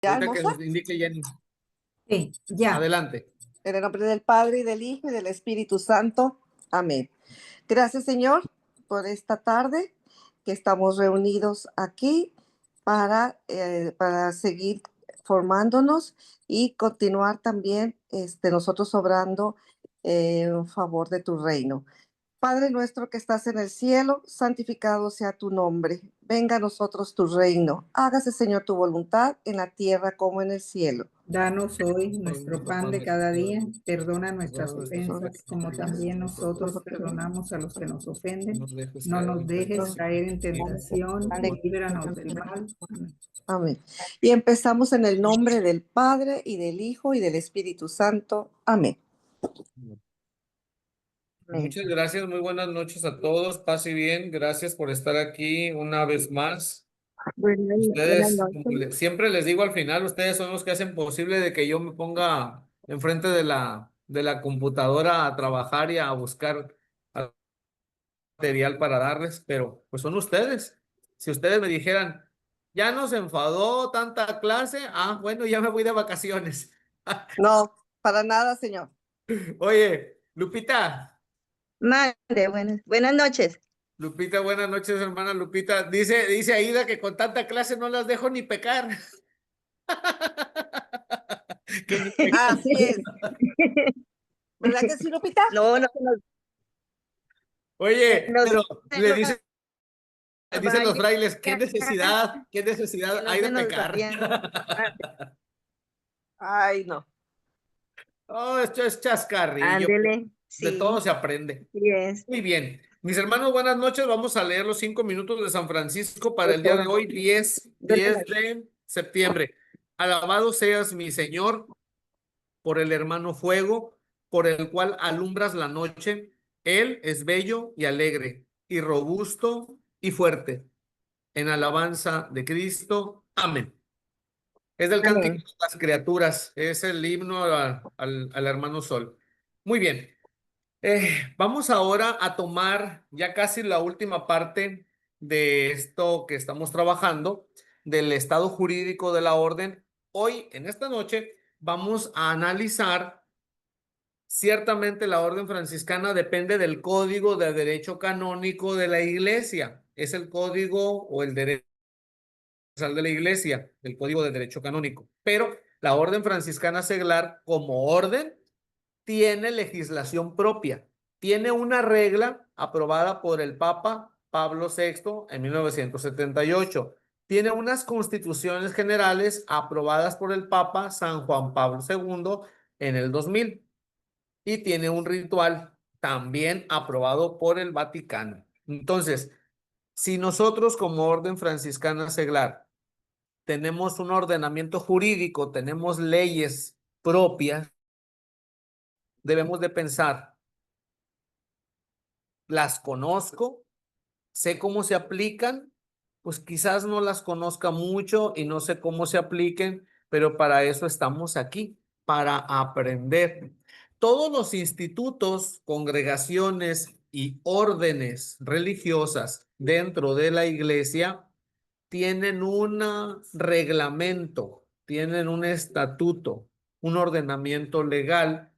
¿Ya Ahorita que almorzó? nos indique Jenny. Sí, ya. Adelante. En el nombre del Padre, y del Hijo, y del Espíritu Santo. Amén. Gracias, Señor, por esta tarde que estamos reunidos aquí para seguir formándonos y continuar también nosotros obrando en favor de tu reino. Padre nuestro que estás en el cielo, santificado sea tu nombre. Venga a nosotros tu reino. Hágase, Señor, tu voluntad en la tierra como en el cielo. Danos hoy nuestro pan de cada día. Perdona Perdona nuestras nuestras ofensas, como ofensas, también nosotros nosotros perdonamos a los que nos no ofenden. nos dejes No caer nos en dejes tentación. caer en tentación y líbranos del mal. Amén. Amén. Y empezamos en el nombre del Padre y del Hijo y del Espíritu Santo. Amén. Amén. Muchas gracias, muy buenas noches a todos, paz y bien, gracias por estar aquí una vez más. Buenas Ustedes, como noches. siempre les digo al final, ustedes son los que hacen posible de que yo me ponga enfrente de la computadora a trabajar y a buscar material para darles, pero pues son ustedes. Si ustedes me dijeran, ya nos enfadó tanta clase, bueno, ya me voy de vacaciones. No, para nada, Señor. Oye, Lupita. Mande, buenas noches. Lupita, buenas noches, hermana Lupita. Dice Aida que con tanta clase no las dejo ni pecar. Que ni pecar. Así es. ¿Verdad que sí, Lupita? No, no Oye, no pero se le nos dicen los vaya, frailes, qué que necesidad no hay de se nos pecar. vaya. Ay, no. Oh, esto es chascarrillo. Ándele, De todo sí, se aprende. sí es. Muy bien. Mis hermanos, buenas noches. Vamos a leer los 5 minutos de San Francisco para el día de Eso. hoy, 10 de septiembre. Alabado seas, mi Señor, por el hermano fuego, por el cual alumbras la noche. Él es bello y alegre, y robusto y fuerte. En alabanza de Cristo. Amén. Es del Cántico Amén. de las Criaturas. Es el himno al hermano Sol. Muy bien. Vamos ahora a tomar ya casi la última parte de esto que estamos trabajando, del estado jurídico de la orden. Hoy, en esta noche, vamos a analizar, ciertamente la orden franciscana depende del Código de Derecho Canónico de la Iglesia. Es el código o el derecho de la Iglesia, el Código de Derecho Canónico. Pero la orden franciscana seglar, como orden, tiene legislación propia, tiene una regla aprobada por el Papa Pablo VI en 1978, tiene unas constituciones generales aprobadas por el Papa San Juan Pablo II en el 2000 y tiene un ritual también aprobado por el Vaticano. Entonces, si nosotros como orden franciscana seglar tenemos un ordenamiento jurídico, tenemos leyes propias, debemos de pensar, las conozco, sé cómo se aplican, pues quizás no las conozca mucho y no sé cómo se apliquen, pero para eso estamos aquí, para aprender. Todos los institutos, congregaciones y órdenes religiosas dentro de la iglesia tienen un reglamento, tienen un estatuto, un ordenamiento legal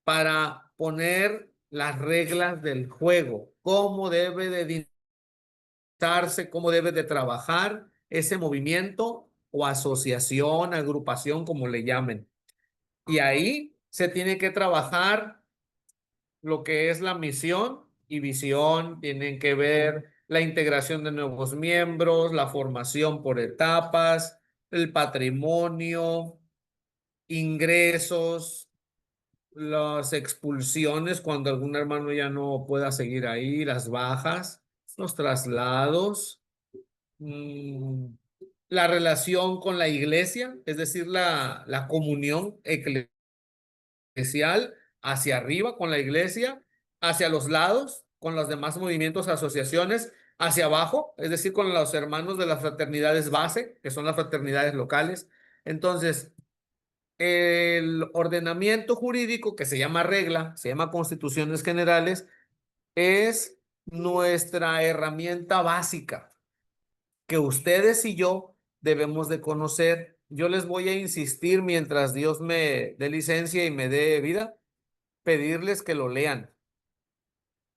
para poner las reglas del juego, cómo debe de dictarse, cómo debe de trabajar ese movimiento o asociación, agrupación, como le llamen. Y ahí se tiene que trabajar lo que es la misión y visión, tienen que ver la integración de nuevos miembros, la formación por etapas, el patrimonio, ingresos, las expulsiones cuando algún hermano ya no pueda seguir ahí, las bajas, los traslados, mm, la relación con la iglesia, es decir, la comunión eclesial hacia arriba con la iglesia, hacia los lados con los demás movimientos, asociaciones, hacia abajo, es decir, con los hermanos de las fraternidades base, que son las fraternidades locales. Entonces, el ordenamiento jurídico, que se llama regla, se llama constituciones generales, es nuestra herramienta básica que ustedes y yo debemos de conocer yo les voy a insistir mientras Dios me dé licencia y me dé vida, pedirles que lo lean.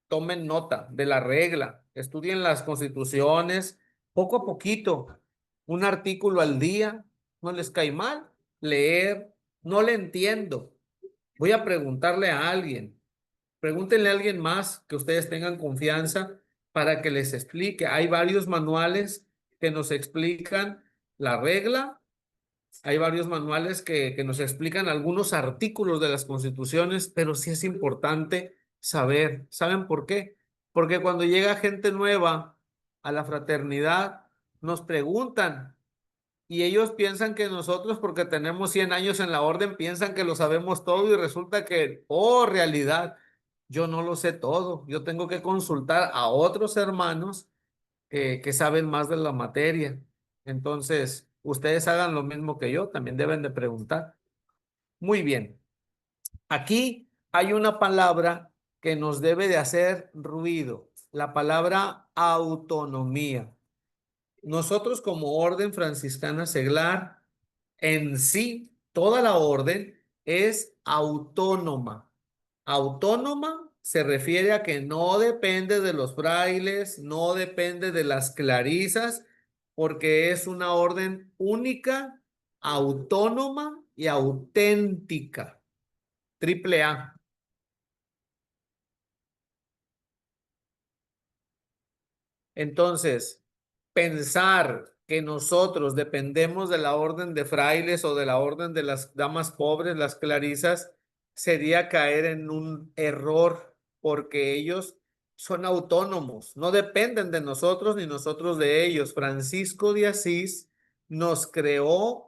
Tomen nota de la regla, estudien las constituciones poco a poquito, un artículo al día, no les cae mal leer, no le entiendo. Voy a preguntarle a alguien, pregúntenle a alguien más que ustedes tengan confianza para que les explique. Hay varios manuales que nos explican la regla. Hay varios manuales que nos explican algunos artículos de las constituciones, pero sí es importante saber. ¿Saben por qué? Porque cuando llega gente nueva a la fraternidad, nos preguntan y ellos piensan que nosotros, porque tenemos 100 años en la orden, piensan que lo sabemos todo y resulta que, oh, realidad, yo no lo sé todo. Yo tengo que consultar a otros hermanos que saben más de la materia. Entonces, ustedes hagan lo mismo que yo, también deben de preguntar. Muy bien. Aquí hay una palabra que nos debe de hacer ruido, la palabra autonomía. Nosotros como Orden Franciscana Seglar, en sí, toda la orden es autónoma. Autónoma se refiere a que no depende de los frailes, no depende de las clarisas, porque es una orden única, autónoma y auténtica. Triple A. Entonces, pensar que nosotros dependemos de la orden de frailes o de la orden de las damas pobres, las clarisas, sería caer en un error porque ellos son autónomos, no dependen de nosotros ni nosotros de ellos. Francisco de Asís nos creó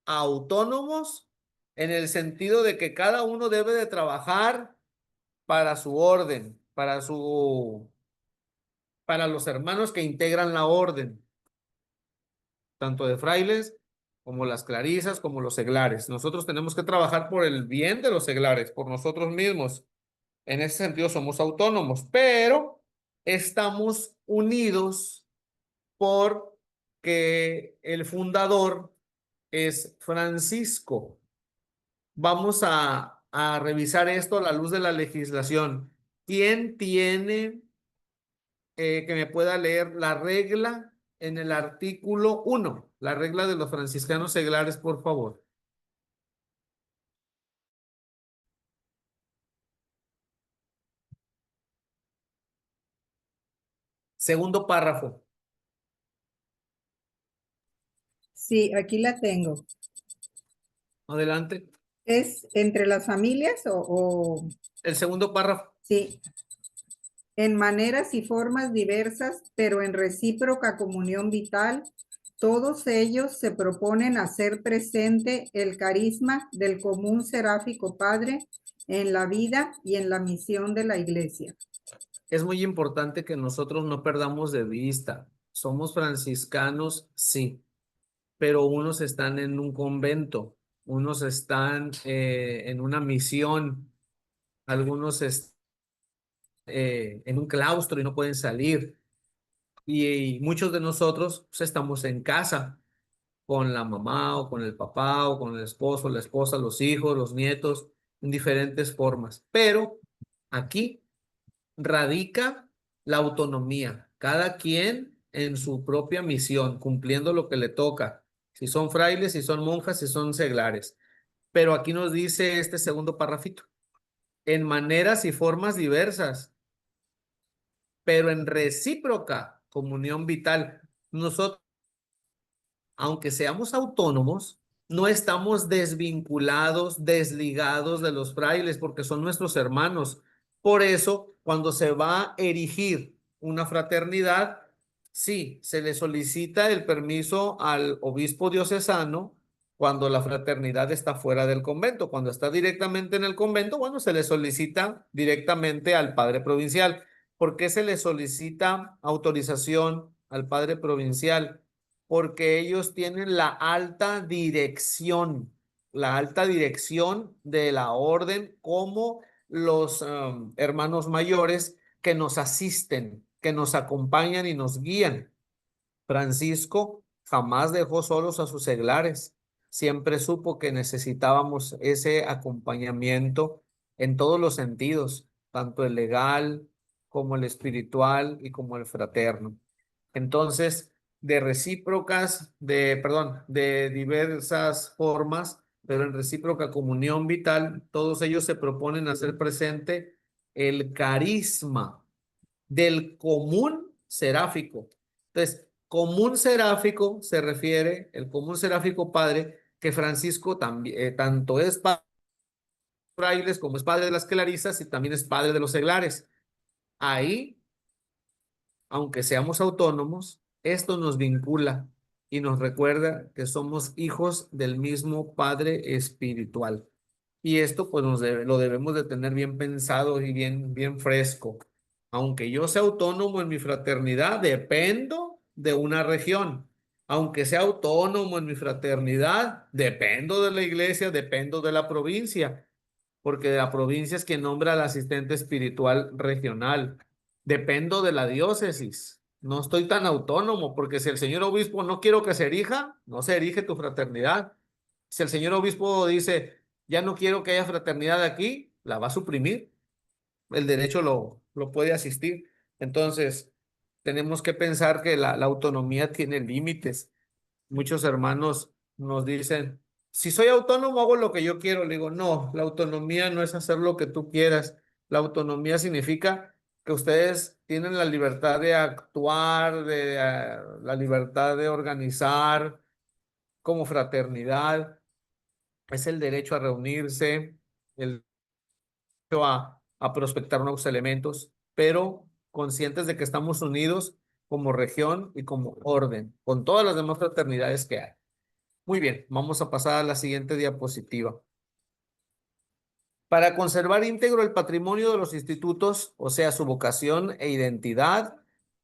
autónomos en el sentido de que cada uno debe de trabajar para su orden, para los hermanos que integran la orden, tanto de frailes como las clarisas, como los seglares. Nosotros tenemos que trabajar por el bien de los seglares, por nosotros mismos. En ese sentido somos autónomos, pero estamos unidos porque el fundador es Francisco. Vamos a revisar esto a la luz de la legislación. ¿Quién tiene que me pueda leer la regla en el artículo 1, la regla de los franciscanos seglares, por favor? Segundo párrafo. Sí, aquí la tengo. Adelante. ¿Es entre las familias o...? El segundo párrafo. Sí. En maneras y formas diversas, pero en recíproca comunión vital, todos ellos se proponen hacer presente el carisma del común seráfico Padre en la vida y en la misión de la Iglesia. Es muy importante que nosotros no perdamos de vista. Somos franciscanos, sí, pero unos están en un convento, unos están en una misión, algunos en un claustro y no pueden salir. Y muchos de nosotros pues, estamos en casa con la mamá o con el papá o con el esposo, la esposa, los hijos, los nietos, en diferentes formas. Pero aquí radica la autonomía, cada quien en su propia misión, cumpliendo lo que le toca, si son frailes, si son monjas, si son seglares. Pero aquí nos dice este segundo parrafito, en maneras y formas diversas, pero en recíproca comunión vital. Nosotros, aunque seamos autónomos, no estamos desvinculados, desligados de los frailes, porque son nuestros hermanos. Por eso, cuando se va a erigir una fraternidad, sí, se le solicita el permiso al obispo diocesano cuando la fraternidad está fuera del convento. Cuando está directamente en el convento, bueno, se le solicita directamente al padre provincial. ¿Por qué se le solicita autorización al padre provincial? Porque ellos tienen la alta dirección de la orden como los hermanos mayores que nos asisten, que nos acompañan y nos guían. Francisco jamás dejó solos a sus seglares, siempre supo que necesitábamos ese acompañamiento en todos los sentidos, tanto el legal como el espiritual y como el fraterno. Entonces, de diversas formas, pero en recíproca comunión vital, todos ellos se proponen hacer presente el carisma del común seráfico. Entonces, común seráfico se refiere, el común seráfico padre, que Francisco también, tanto es padre de los frailes como es padre de las clarisas y también es padre de los seglares. Ahí, aunque seamos autónomos, esto nos vincula y nos recuerda que somos hijos del mismo Padre espiritual. Y esto pues lo debemos de tener bien pensado y bien fresco. Aunque yo sea autónomo en mi fraternidad, dependo de una región. Aunque sea autónomo en mi fraternidad, dependo de la iglesia, dependo de la provincia, porque de la provincia es quien nombra al asistente espiritual regional. Dependo de la diócesis. No estoy tan autónomo, porque si el señor obispo no quiero que se erija, no se erige tu fraternidad. Si el señor obispo dice, ya no quiero que haya fraternidad aquí, la va a suprimir. El derecho lo puede asistir. Entonces, tenemos que pensar que la autonomía tiene límites. Muchos hermanos nos dicen, si soy autónomo hago lo que yo quiero. Le digo, no, la autonomía no es hacer lo que tú quieras. La autonomía significa que ustedes tienen la libertad de actuar, la libertad de organizar como fraternidad. Es el derecho a reunirse, el derecho a prospectar nuevos elementos, pero conscientes de que estamos unidos como región y como orden, con todas las demás fraternidades que hay. Muy bien, vamos a pasar a la siguiente diapositiva. Para conservar íntegro el patrimonio de los institutos, o sea, su vocación e identidad,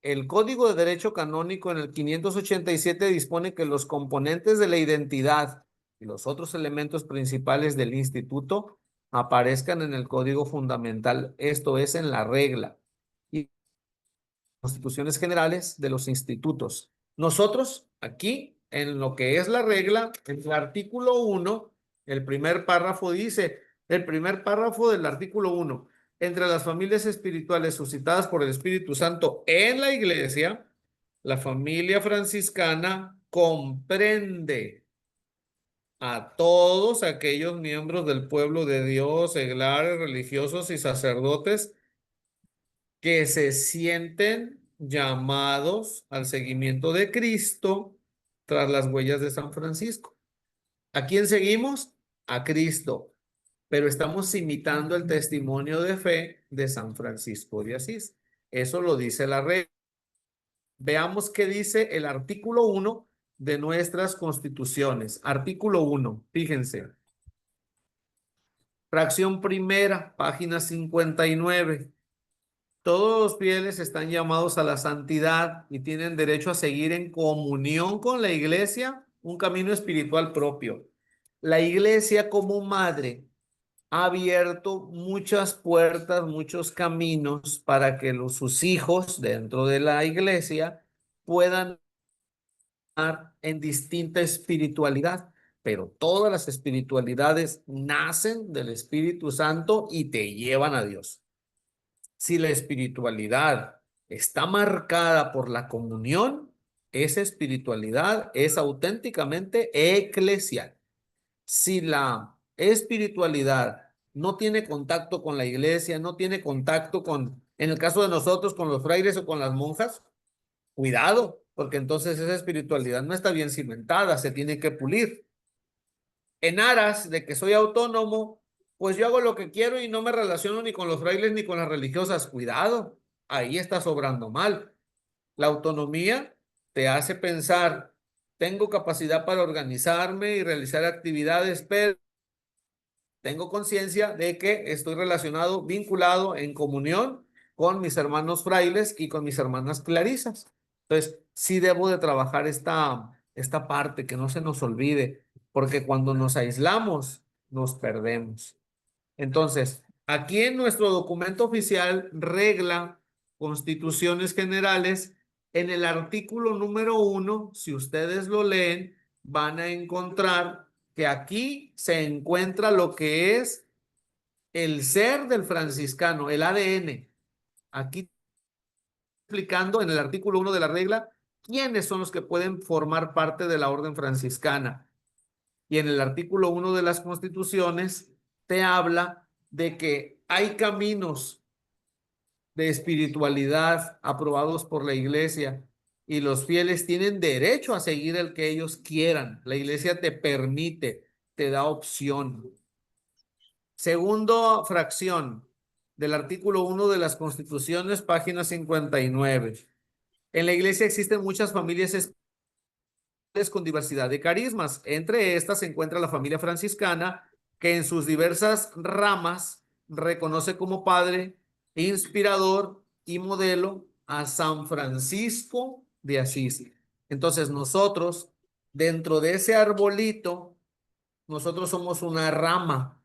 el Código de Derecho Canónico en el 587 dispone que los componentes de la identidad y los otros elementos principales del instituto aparezcan en el Código Fundamental, esto es, en la regla y constituciones generales de los institutos. Nosotros, aquí, en lo que es la regla, en el artículo 1, el primer párrafo dice, el primer párrafo del artículo 1, entre las familias espirituales suscitadas por el Espíritu Santo en la iglesia, la familia franciscana comprende a todos aquellos miembros del pueblo de Dios, seglares, religiosos y sacerdotes que se sienten llamados al seguimiento de Cristo tras las huellas de San Francisco. ¿A quién seguimos? A Cristo, pero estamos imitando el testimonio de fe de San Francisco de Asís. Eso lo dice la regla. Veamos qué dice el artículo 1 de nuestras constituciones. Artículo 1, fíjense. Fracción primera, página 59. Todos los fieles están llamados a la santidad y tienen derecho a seguir en comunión con la iglesia un camino espiritual propio. La iglesia como madre ha abierto muchas puertas, muchos caminos para que sus hijos dentro de la iglesia puedan estar en distinta espiritualidad, pero todas las espiritualidades nacen del Espíritu Santo y te llevan a Dios. Si la espiritualidad está marcada por la comunión, esa espiritualidad es auténticamente eclesial. Si la espiritualidad no tiene contacto con la iglesia, no tiene contacto con, en el caso de nosotros, con los frailes o con las monjas, cuidado, porque entonces esa espiritualidad no está bien cimentada, se tiene que pulir. En aras de que soy autónomo, pues yo hago lo que quiero y no me relaciono ni con los frailes ni con las religiosas. Cuidado, ahí está sobrando mal. La autonomía te hace pensar, tengo capacidad para organizarme y realizar actividades, pero tengo conciencia de que estoy relacionado, vinculado en comunión con mis hermanos frailes y con mis hermanas clarisas. Entonces, sí debo de trabajar esta parte, que no se nos olvide, porque cuando nos aislamos, nos perdemos. Entonces, aquí en nuestro documento oficial, regla, constituciones generales, en el artículo número 1, si ustedes lo leen, van a encontrar que aquí se encuentra lo que es el ser del franciscano, el ADN. Aquí explicando en el artículo 1 de la regla quiénes son los que pueden formar parte de la orden franciscana. Y en el artículo 1 de las constituciones te habla de que hay caminos de espiritualidad aprobados por la iglesia y los fieles tienen derecho a seguir el que ellos quieran. La iglesia te permite, te da opción. Segundo fracción del artículo 1 de las constituciones, página 59. En la iglesia existen muchas familias espirituales con diversidad de carismas. Entre estas se encuentra la familia franciscana, que en sus diversas ramas reconoce como padre, inspirador y modelo a San Francisco de Asís. Entonces nosotros, dentro de ese arbolito, nosotros somos una rama,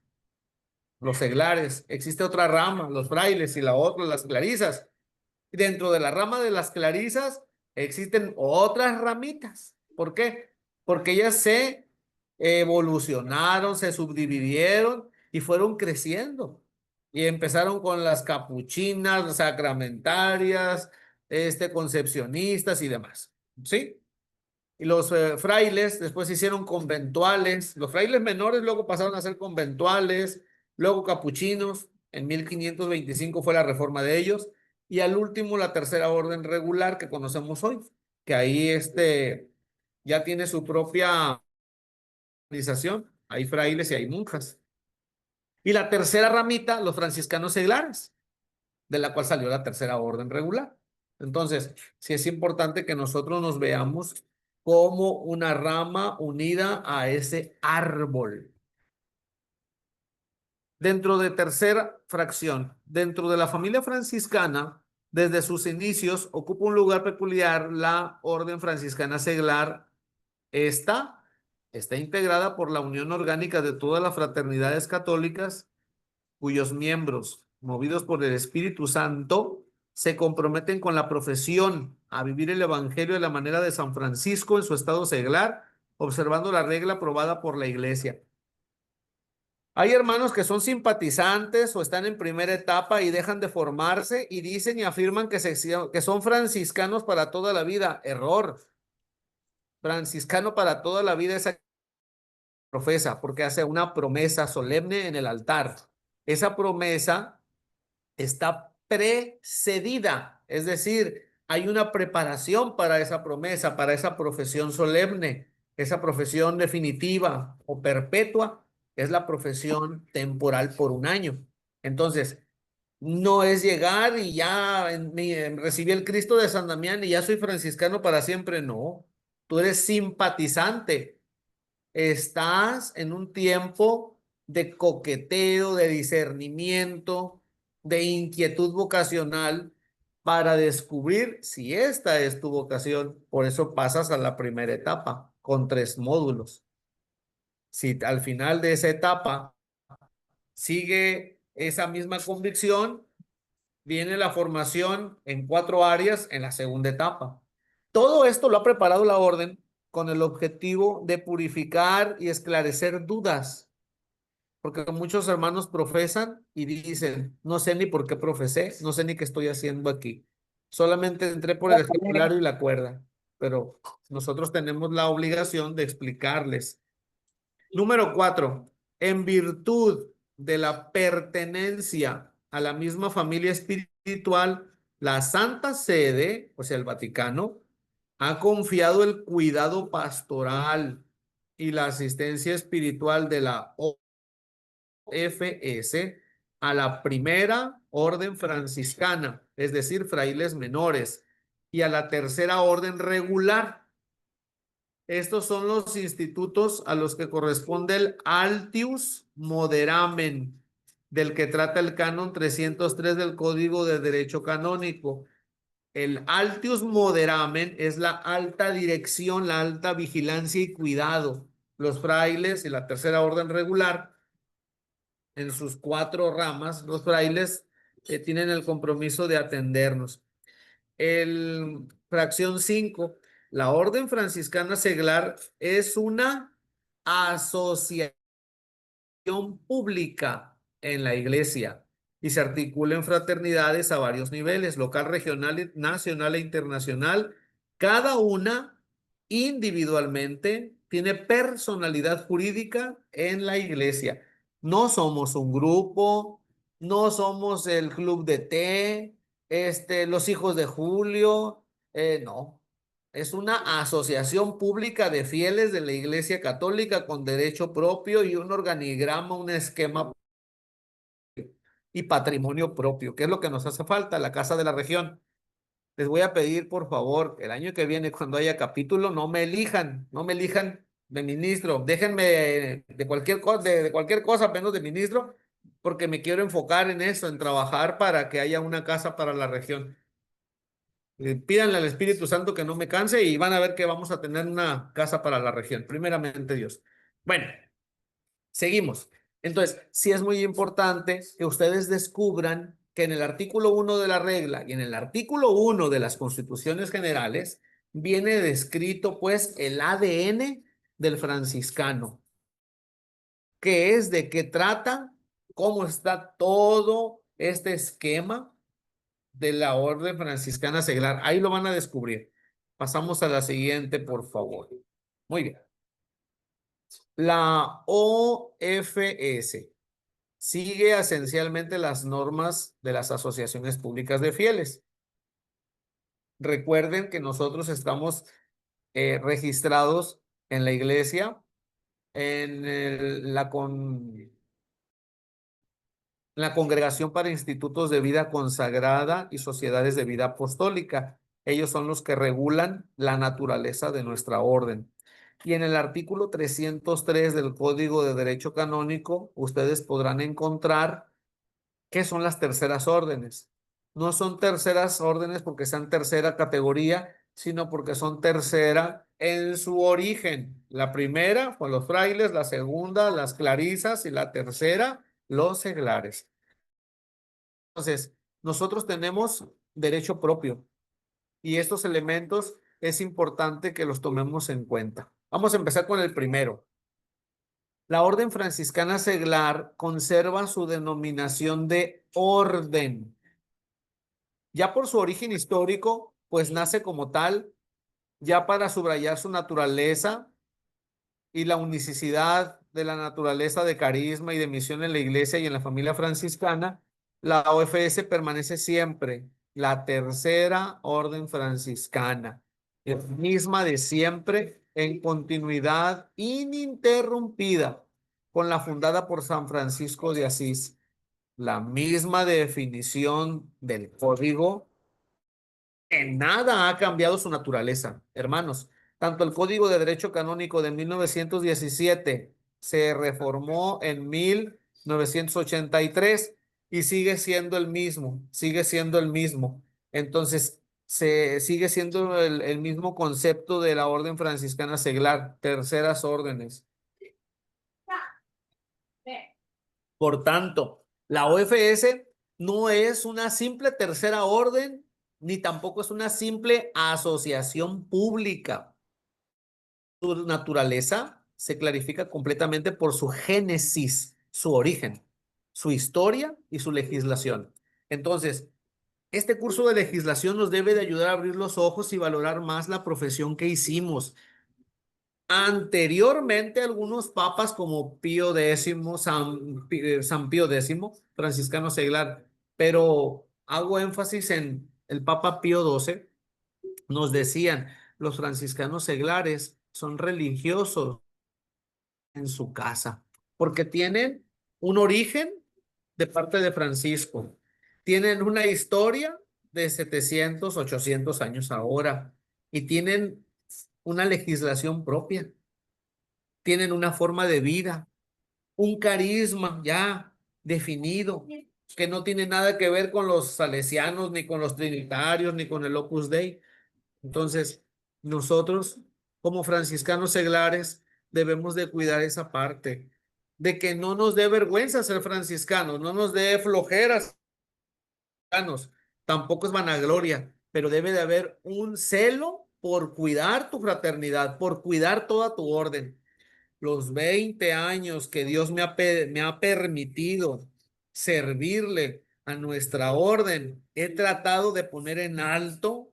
los seglares. Existe otra rama, los frailes, y la otra, las clarisas. Dentro de la rama de las clarisas existen otras ramitas. ¿Por qué? Porque ellas se evolucionaron, se subdividieron y fueron creciendo. Y empezaron con las capuchinas, sacramentarias, concepcionistas y demás. ¿Sí? Y los frailes después se hicieron conventuales. Los frailes menores luego pasaron a ser conventuales, luego capuchinos. En 1525 fue la reforma de ellos. Y al último la tercera orden regular que conocemos hoy, que ahí ya tiene su propia organización. Hay frailes y hay monjas. Y la tercera ramita, los franciscanos seglares, de la cual salió la tercera orden regular. Entonces, sí es importante que nosotros nos veamos como una rama unida a ese árbol. Dentro de tercera fracción, dentro de la familia franciscana, desde sus inicios ocupa un lugar peculiar la orden franciscana seglar. Esta está integrada por la unión orgánica de todas las fraternidades católicas cuyos miembros, movidos por el Espíritu Santo, se comprometen con la profesión a vivir el Evangelio de la manera de San Francisco en su estado seglar, observando la regla aprobada por la Iglesia. Hay hermanos que son simpatizantes o están en primera etapa y dejan de formarse y dicen y afirman que son franciscanos para toda la vida. Error. Franciscano para toda la vida es profesa porque hace una promesa solemne en el altar. Esa promesa está precedida, es decir, hay una preparación para esa promesa, para esa profesión solemne. Esa profesión definitiva o perpetua es la profesión temporal por un año. Entonces, no es llegar y ya recibí el Cristo de San Damián y ya soy franciscano para siempre. No, tú eres simpatizante. Estás en un tiempo de coqueteo, de discernimiento, de inquietud vocacional para descubrir si esta es tu vocación. Por eso pasas a la primera etapa con 3 módulos. Si al final de esa etapa sigue esa misma convicción, viene la formación en 4 áreas en la segunda etapa. Todo esto lo ha preparado la orden con el objetivo de purificar y esclarecer dudas, porque muchos hermanos profesan y dicen, no sé ni por qué profesé, no sé ni qué estoy haciendo aquí. Solamente entré por el escapulario y la cuerda, pero nosotros tenemos la obligación de explicarles. Número 4, en virtud de la pertenencia a la misma familia espiritual, la Santa Sede, o sea, el Vaticano, ha confiado el cuidado pastoral y la asistencia espiritual de la OFS a la primera orden franciscana, es decir, frailes menores, y a la tercera orden regular. Estos son los institutos a los que corresponde el Altius Moderamen, del que trata el canon 303 del Código de Derecho Canónico. El Altius Moderamen es la alta dirección, la alta vigilancia y cuidado. Los frailes y la tercera orden regular, en sus 4 ramas, los frailes tienen el compromiso de atendernos. Fracción 5, la orden franciscana seglar es una asociación pública en la iglesia y se articula en fraternidades a varios niveles, local, regional, nacional e internacional. Cada una individualmente tiene personalidad jurídica en la iglesia. No somos un grupo, no somos el club de té, los hijos de Julio, no. Es una asociación pública de fieles de la Iglesia Católica con derecho propio y un organigrama, un esquema y patrimonio propio, que es lo que nos hace falta, la Casa de la Región. Les voy a pedir, por favor, el año que viene, cuando haya capítulo, no me elijan de ministro. Déjenme de cualquier cosa, de cualquier cosa, menos de ministro, porque me quiero enfocar en eso, en trabajar para que haya una casa para la región. Pídanle al Espíritu Santo que no me canse y van a ver que vamos a tener una casa para la región. Primeramente, Dios. Bueno, seguimos. Entonces, sí es muy importante que ustedes descubran que en el artículo 1 de la regla y en el artículo 1 de las constituciones generales viene descrito pues el ADN del franciscano, que es de qué trata, cómo está todo este esquema de la Orden Franciscana Seglar. Ahí lo van a descubrir. Pasamos a la siguiente, por favor. Muy bien. La OFS sigue esencialmente las normas de las asociaciones públicas de fieles. Recuerden que nosotros estamos registrados en la iglesia, en la Congregación para Institutos de Vida Consagrada y Sociedades de Vida Apostólica. Ellos son los que regulan la naturaleza de nuestra orden. Y en el artículo 303 del Código de Derecho Canónico, ustedes podrán encontrar qué son las terceras órdenes. No son terceras órdenes porque sean tercera categoría, sino porque son tercera en su origen. La primera fue los frailes, la segunda las clarisas y la tercera los seglares. Entonces, nosotros tenemos derecho propio y estos elementos es importante que los tomemos en cuenta. Vamos a empezar con el primero. La Orden Franciscana Seglar conserva su denominación de orden. Ya por su origen histórico, pues nace como tal, ya para subrayar su naturaleza y la unicidad de la naturaleza de carisma y de misión en la iglesia y en la familia franciscana, la OFS permanece siempre la tercera orden franciscana, la misma de siempre, en continuidad ininterrumpida con la fundada por San Francisco de Asís. La misma definición del código, en nada ha cambiado su naturaleza, hermanos. Tanto el Código de Derecho Canónico de 1917 se reformó en 1983 y sigue siendo el mismo, sigue siendo el mismo. Entonces, se sigue siendo el mismo concepto de la Orden Franciscana Seglar, terceras órdenes. Por tanto, la OFS no es una simple tercera orden, ni tampoco es una simple asociación pública. Su naturaleza se clarifica completamente por su génesis, su origen, su historia y su legislación. Entonces, este curso de legislación nos debe de ayudar a abrir los ojos y valorar más la profesión que hicimos. Anteriormente, algunos papas como Pío X, San Pío X, franciscano seglar, pero hago énfasis en el Papa Pío XII, nos decían, los franciscanos seglares son religiosos en su casa, porque tienen un origen de parte de Francisco, tienen una historia de 700, 800 años ahora, y tienen una legislación propia, tienen una forma de vida, un carisma ya definido, que no tiene nada que ver con los salesianos, ni con los trinitarios, ni con el Opus Dei. Entonces, nosotros, como franciscanos seglares, debemos de cuidar esa parte, de que no nos dé vergüenza ser franciscanos, no nos dé flojeras, tampoco es vanagloria, pero debe de haber un celo por cuidar tu fraternidad, por cuidar toda tu orden. los 20 años que Dios me ha permitido servirle a nuestra orden, he tratado de poner en alto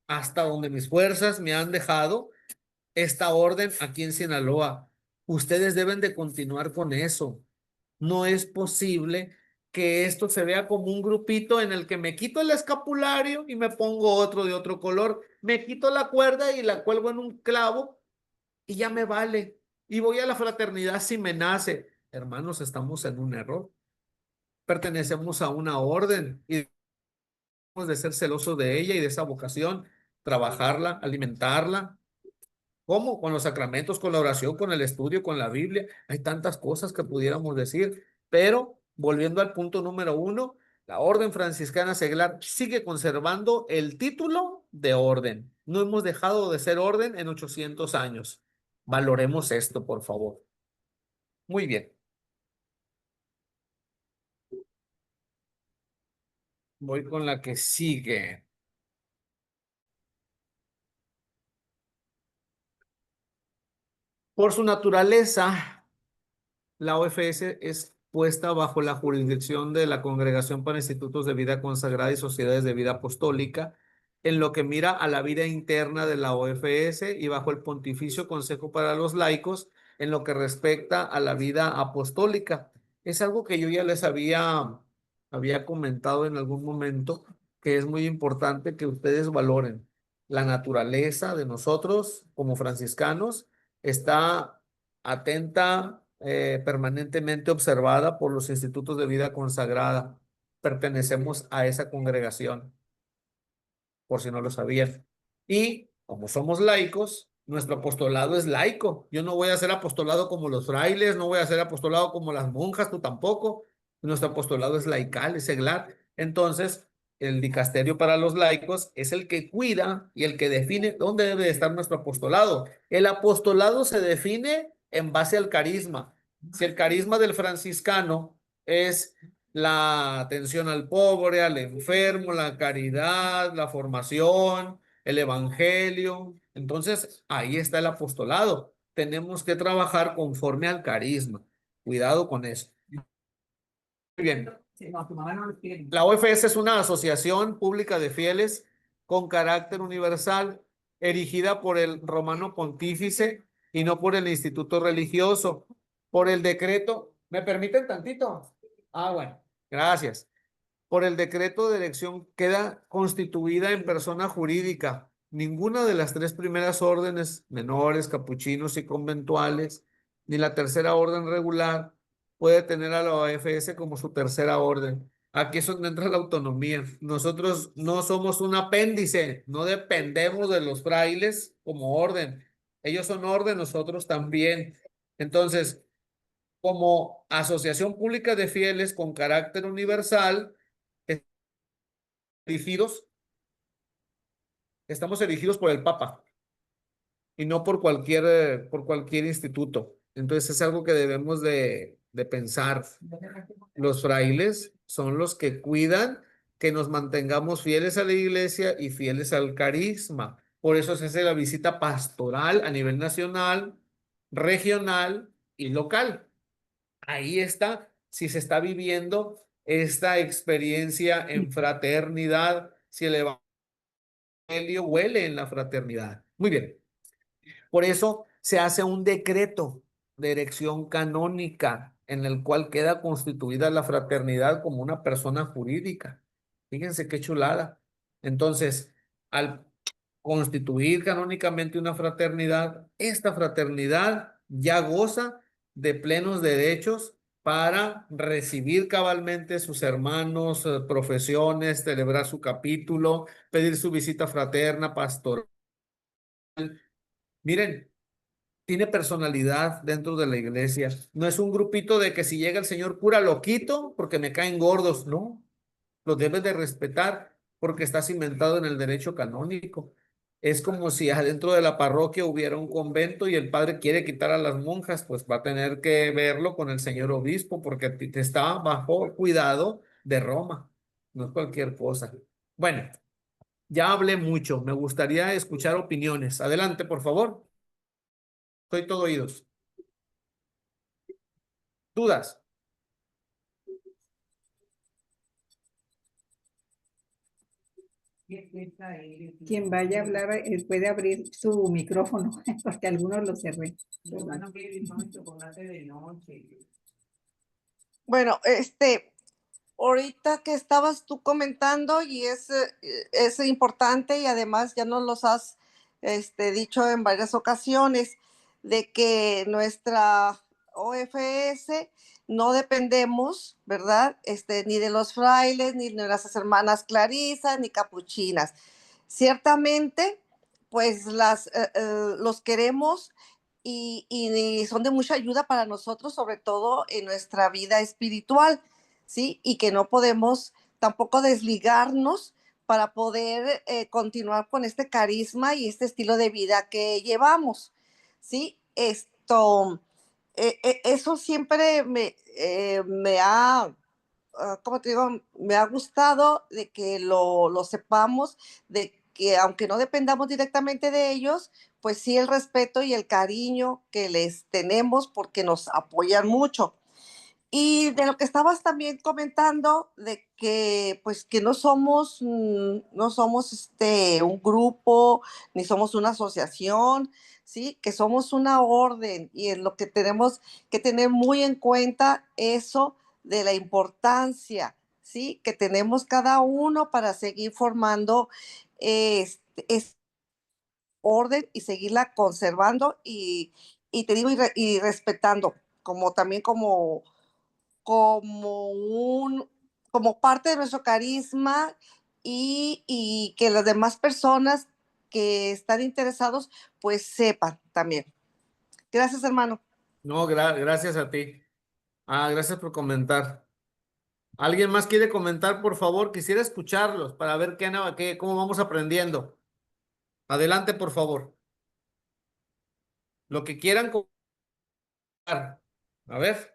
hasta donde mis fuerzas me han dejado esta orden aquí en Sinaloa. Ustedes deben de continuar con eso. No es posible que esto se vea como un grupito en el que me quito el escapulario y me pongo otro de otro color, me quito la cuerda y la cuelgo en un clavo y ya me vale. Y voy a la fraternidad si me nace. Hermanos, estamos en un error. Pertenecemos a una orden y debemos de ser celosos de ella y de esa vocación, trabajarla, alimentarla. ¿Cómo? Con los sacramentos, con la oración, con el estudio, con la Biblia. Hay tantas cosas que pudiéramos decir, pero volviendo al punto número 1, la Orden Franciscana Seglar sigue conservando el título de orden. No hemos dejado de ser orden en 800 años. Valoremos esto, por favor. Muy bien. Voy con la que sigue. Por su naturaleza, la OFS es puesta bajo la jurisdicción de la Congregación para Institutos de Vida Consagrada y Sociedades de Vida Apostólica, en lo que mira a la vida interna de la OFS y bajo el Pontificio Consejo para los Laicos, en lo que respecta a la vida apostólica. Es algo que yo ya les había comentado en algún momento, que es muy importante que ustedes valoren. La naturaleza de nosotros como franciscanos está atenta, permanentemente observada por los institutos de vida consagrada. Pertenecemos a esa congregación, por si no lo sabían. Y como somos laicos, nuestro apostolado es laico. Yo no voy a hacer apostolado como los frailes, no voy a hacer apostolado como las monjas, tú tampoco. Nuestro apostolado es laical, es seglar. Entonces, el dicasterio para los laicos es el que cuida y el que define dónde debe estar nuestro apostolado. El apostolado se define en base al carisma. Si el carisma del franciscano es la atención al pobre, al enfermo, la caridad, la formación, el evangelio. Entonces, ahí está el apostolado. Tenemos que trabajar conforme al carisma. Cuidado con eso. Muy bien. La OFS es una asociación pública de fieles con carácter universal, erigida por el Romano Pontífice y no por el Instituto Religioso. Por el decreto, ¿me permiten tantito? Ah, bueno, gracias. Por el decreto de elección queda constituida en persona jurídica. Ninguna de las tres primeras órdenes, menores, capuchinos y conventuales, ni la tercera orden regular, puede tener a la OFS como su tercera orden. Aquí es donde entra la autonomía. Nosotros no somos un apéndice, no dependemos de los frailes como orden. Ellos son orden, nosotros también. Entonces, como asociación pública de fieles con carácter universal, elegidos, estamos elegidos por el Papa y no por cualquier instituto. Entonces es algo que debemos de pensar. Los frailes son los que cuidan que nos mantengamos fieles a la iglesia y fieles al carisma. Por eso se hace la visita pastoral a nivel nacional, regional y local. Ahí está, si se está viviendo esta experiencia en fraternidad, si el evangelio huele en la fraternidad. Muy bien. Por eso se hace un decreto de erección canónica en el cual queda constituida la fraternidad como una persona jurídica. Fíjense qué chulada. Entonces, al constituir canónicamente una fraternidad, esta fraternidad ya goza de plenos derechos para recibir cabalmente sus hermanos, profesiones, celebrar su capítulo, pedir su visita fraterna, pastoral. Miren, tiene personalidad dentro de la iglesia. No es un grupito de que si llega el señor cura lo quito porque me caen gordos. No, lo debes de respetar porque está cimentado en el derecho canónico. Es como si adentro de la parroquia hubiera un convento y el padre quiere quitar a las monjas, pues va a tener que verlo con el señor obispo porque te está bajo cuidado de Roma. No es cualquier cosa. Bueno, ya hablé mucho. Me gustaría escuchar opiniones. Adelante, por favor. Soy todo oídos. ¿Dudas? Quien vaya a hablar puede abrir su micrófono, porque algunos lo cerré. Bueno, ahorita que estabas tú comentando y es importante y además ya nos los has dicho en varias ocasiones de que nuestra OFS no dependemos, ¿verdad? Ni de los frailes, ni de las hermanas clarisas, ni capuchinas. Ciertamente, pues los queremos y son de mucha ayuda para nosotros, sobre todo en nuestra vida espiritual. ¿Sí? Y que no podemos tampoco desligarnos para poder continuar con este carisma y este estilo de vida que llevamos, ¿sí? Eso siempre me ha, ¿cómo te digo? Me ha gustado de que lo sepamos, de que aunque no dependamos directamente de ellos, pues sí el respeto y el cariño que les tenemos porque nos apoyan mucho. Y de lo que estabas también comentando, de que pues que no somos un grupo, ni somos una asociación, ¿sí? Que somos una orden y en lo que tenemos que tener muy en cuenta eso de la importancia, ¿sí? Que tenemos cada uno para seguir formando este orden y seguirla conservando y te digo, y respetando, como también como como parte de nuestro carisma y que las demás personas que están interesados pues sepan también. Gracias, hermano. No, gracias a ti. Gracias por comentar. ¿Alguien más quiere comentar, por favor? Quisiera escucharlos para ver cómo vamos aprendiendo. Adelante, por favor. Lo que quieran comentar. A ver.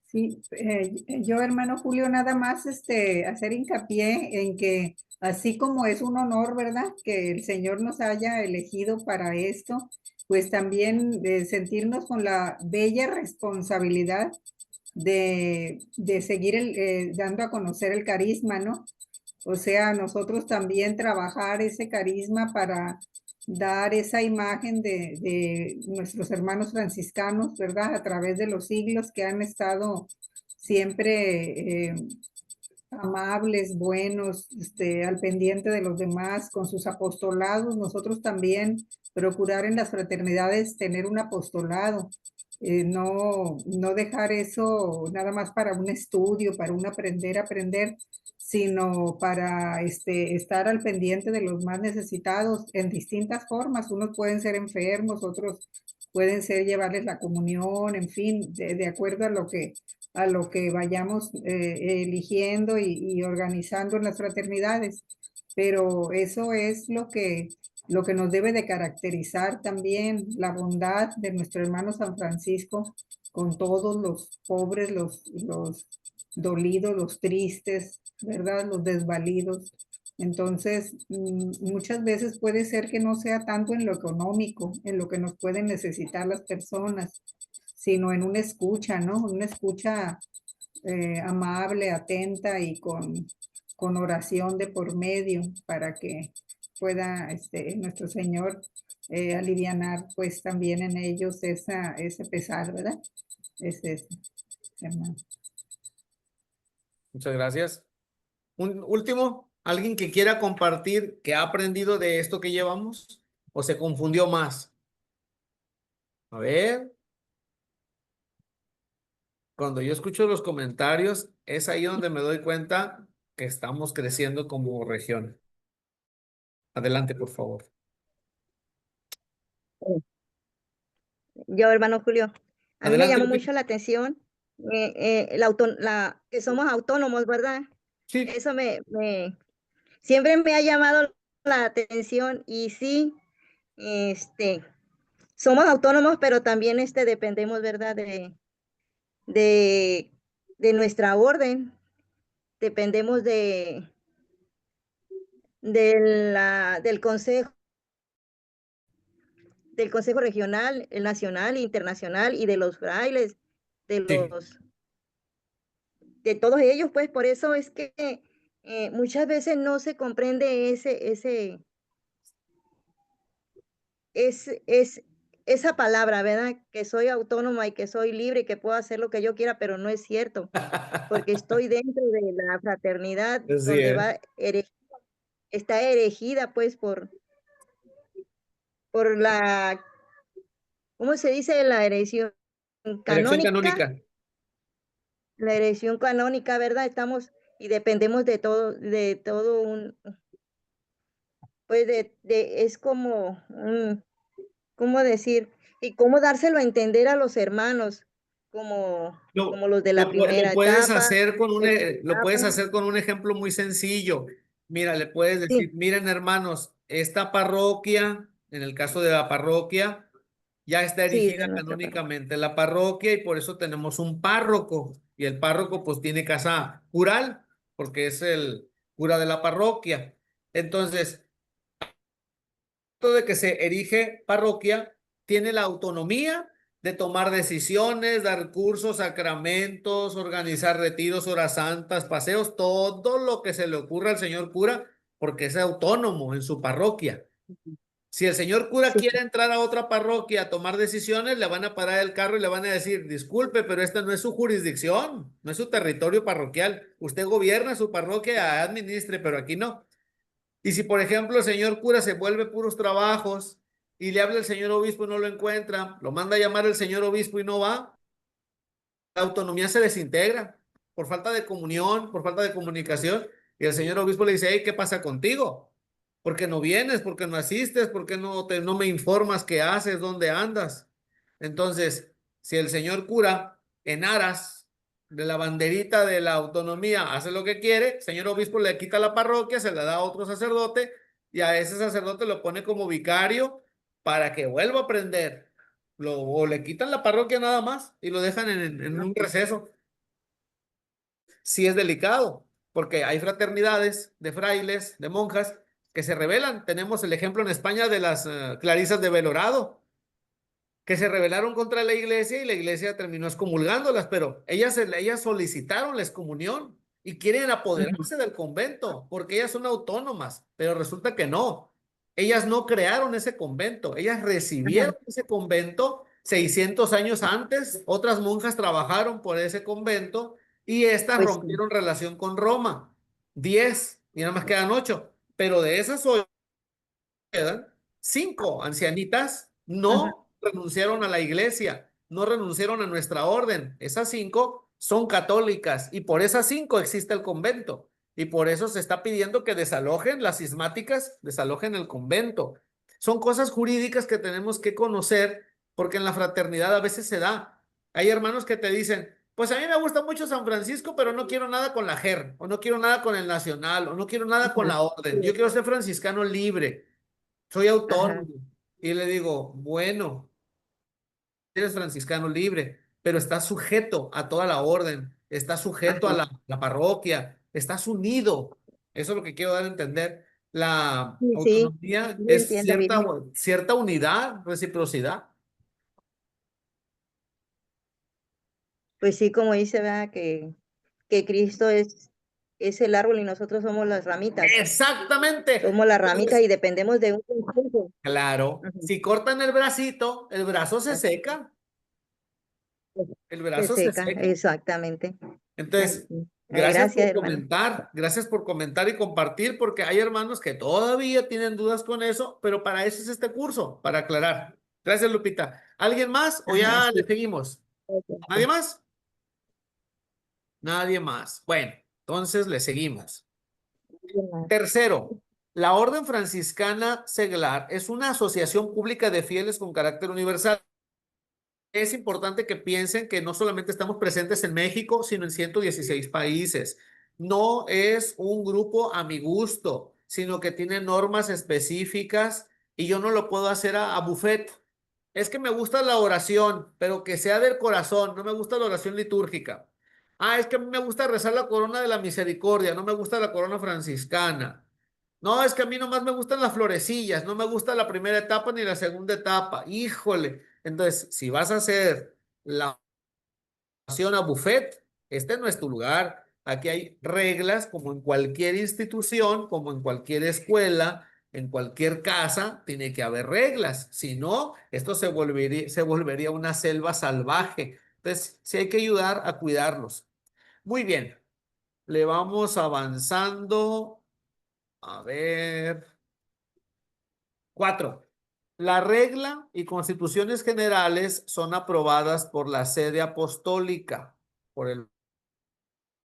Sí, yo, hermano Julio, nada más hacer hincapié en que así como es un honor, ¿verdad? Que el Señor nos haya elegido para esto, pues también sentirnos con la bella responsabilidad de seguir dando a conocer el carisma, ¿no? O sea, nosotros también trabajar ese carisma para dar esa imagen de nuestros hermanos franciscanos, ¿verdad? A través de los siglos que han estado siempre amables, buenos, al pendiente de los demás, con sus apostolados. Nosotros también procurar en las fraternidades tener un apostolado, no dejar eso nada más para un estudio, para un aprender, sino para estar al pendiente de los más necesitados en distintas formas. Unos pueden ser enfermos, otros pueden ser llevarles la comunión, en fin, de acuerdo a lo que vayamos eligiendo y organizando en las fraternidades. Pero eso es lo que nos debe de caracterizar también, la bondad de nuestro hermano San Francisco con todos los pobres, los dolidos, los tristes, ¿verdad? Los desvalidos. Entonces, muchas veces puede ser que no sea tanto en lo económico, en lo que nos pueden necesitar las personas, sino en una escucha, ¿no? Una escucha amable, atenta y con oración de por medio para que pueda nuestro Señor alivianar pues también en ellos ese pesar, ¿verdad? Es eso, hermano. Muchas gracias. Un último, ¿alguien que quiera compartir que ha aprendido de esto que llevamos o se confundió más? A ver, cuando yo escucho los comentarios, es ahí donde me doy cuenta que estamos creciendo como región. Adelante, por favor. Yo, hermano Julio, a mí me Adelante, llamó Lupita. mucho la atención que somos autónomos, ¿verdad? Sí, Eso siempre me ha llamado la atención y sí, este, somos autónomos, pero también dependemos, ¿verdad? De, de nuestra orden, dependemos del consejo del Consejo Regional, el nacional, internacional y de los frailes, de Sí. los, de todos ellos, pues por eso es que muchas veces no se comprende es esa palabra, ¿verdad? Que soy autónoma y que soy libre y que puedo hacer lo que yo quiera, pero no es cierto, porque estoy dentro de la fraternidad Así donde es. está erigida pues por la, ¿cómo se dice? La erección Elección canónica, canónica. la erección canónica, ¿verdad? Estamos y dependemos de todo un, pues es como un, ¿cómo decir? Y cómo dárselo a entender a los hermanos, como los de la Lo primera puedes etapa, hacer con segunda lo etapa. puedes hacer con un ejemplo muy sencillo. Mira, le puedes decir, Sí, miren hermanos, esta parroquia, en el caso de la parroquia, ya está sí, es de erigida nuestra parroquia. canónicamente la parroquia y por eso tenemos un párroco. Y el párroco pues tiene casa cural, porque es el cura de la parroquia. Entonces, de que se erige parroquia, tiene la autonomía de tomar decisiones, dar cursos, sacramentos, organizar retiros, horas santas, paseos, todo lo que se le ocurra al señor cura, porque es autónomo en su parroquia. Si el señor cura Sí, quiere entrar a otra parroquia a tomar decisiones, le van a parar el carro y le van a decir, disculpe, pero esta no es su jurisdicción, no es su territorio parroquial. Usted gobierna su parroquia, administre, pero aquí no. Y si, por ejemplo, el señor cura se vuelve puros trabajos y le habla el señor obispo y no lo encuentra, lo manda a llamar el señor obispo y no va, la autonomía se desintegra por falta de comunión, por falta de comunicación. Y el señor obispo le dice, hey, ¿qué pasa contigo? ¿Por qué no vienes? ¿Por qué no asistes? ¿Por qué no me informas qué haces? ¿Dónde andas? Entonces, si el señor cura, en aras de la banderita de la autonomía, hace lo que quiere, el señor obispo le quita la parroquia, se la da a otro sacerdote y a ese sacerdote lo pone como vicario para que vuelva a aprender o le quitan la parroquia nada más y lo dejan en un receso. Sí es delicado, porque hay fraternidades de frailes, de monjas, que se rebelan. Tenemos el ejemplo en España de las Clarisas de Belorado, que se rebelaron contra la iglesia y la iglesia terminó excomulgándolas, pero ellas solicitaron la excomunión y quieren ujú, apoderarse del convento porque ellas son autónomas, pero resulta que no. Ellas no crearon ese convento, ellas ajá, recibieron ese convento 600 años antes, otras monjas trabajaron por ese convento y estas pues sí, rompieron relación con Roma. 10 y nada más quedan 8, pero de esas 8 quedan 5 ancianitas, ajá, no renunciaron a la iglesia, no renunciaron a nuestra orden. Esas 5 son católicas y por esas 5 existe el convento. Y por eso se está pidiendo que desalojen las cismáticas, desalojen el convento. Son cosas jurídicas que tenemos que conocer porque en la fraternidad a veces se da. Hay hermanos que te dicen, pues a mí me gusta mucho San Francisco, pero no quiero nada con la JER, o no quiero nada con el Nacional, o no quiero nada con ajá, la sí, orden. Yo quiero ser franciscano libre, soy autónomo. ajá, Y le digo, bueno, eres franciscano libre, pero estás sujeto a toda la orden, estás sujeto a ajá. la parroquia, estás unido. Eso es lo que quiero dar a entender. La Sí, sí, autonomía sí, es entiendo bien. cierta unidad, reciprocidad. Pues sí, como dice, ¿verdad? Que Cristo es el árbol y nosotros somos las ramitas. Exactamente. Somos las ramitas Entonces, y dependemos de un conjunto. claro, Ujú, si cortan el bracito, el brazo se así seca, el se brazo se seca, seca. exactamente. Entonces, Así. Ay, gracias gracias, por hermano. comentar, gracias por comentar y compartir, porque hay hermanos que todavía tienen dudas con eso, pero para eso es este curso, para aclarar. Gracias, Lupita. ¿Alguien más o Ajá, ya le sí. seguimos? ¿Nadie más? Nadie más. Bueno, entonces le seguimos. Tercero, la Orden Franciscana Seglar es una asociación pública de fieles con carácter universal. Es importante que piensen que no solamente estamos presentes en México, sino en 116 países. No es un grupo a mi gusto, sino que tiene normas específicas y yo no lo puedo hacer a buffet. Es que me gusta la oración, pero que sea del corazón, no me gusta la oración litúrgica. Ah, es que a mí me gusta rezar la corona de la misericordia, no me gusta la corona franciscana. No, es que a mí nomás me gustan las florecillas, no me gusta la primera etapa ni la segunda etapa. Híjole. Entonces, si vas a hacer la a buffet, este no es tu lugar. Aquí hay reglas como en cualquier institución, como en cualquier escuela, en cualquier casa, tiene que haber reglas. Si no, esto se volvería una selva salvaje. Entonces, sí hay que ayudar a cuidarlos. Muy bien, le vamos avanzando. A ver. 4. La regla y constituciones generales son aprobadas por la sede apostólica, por el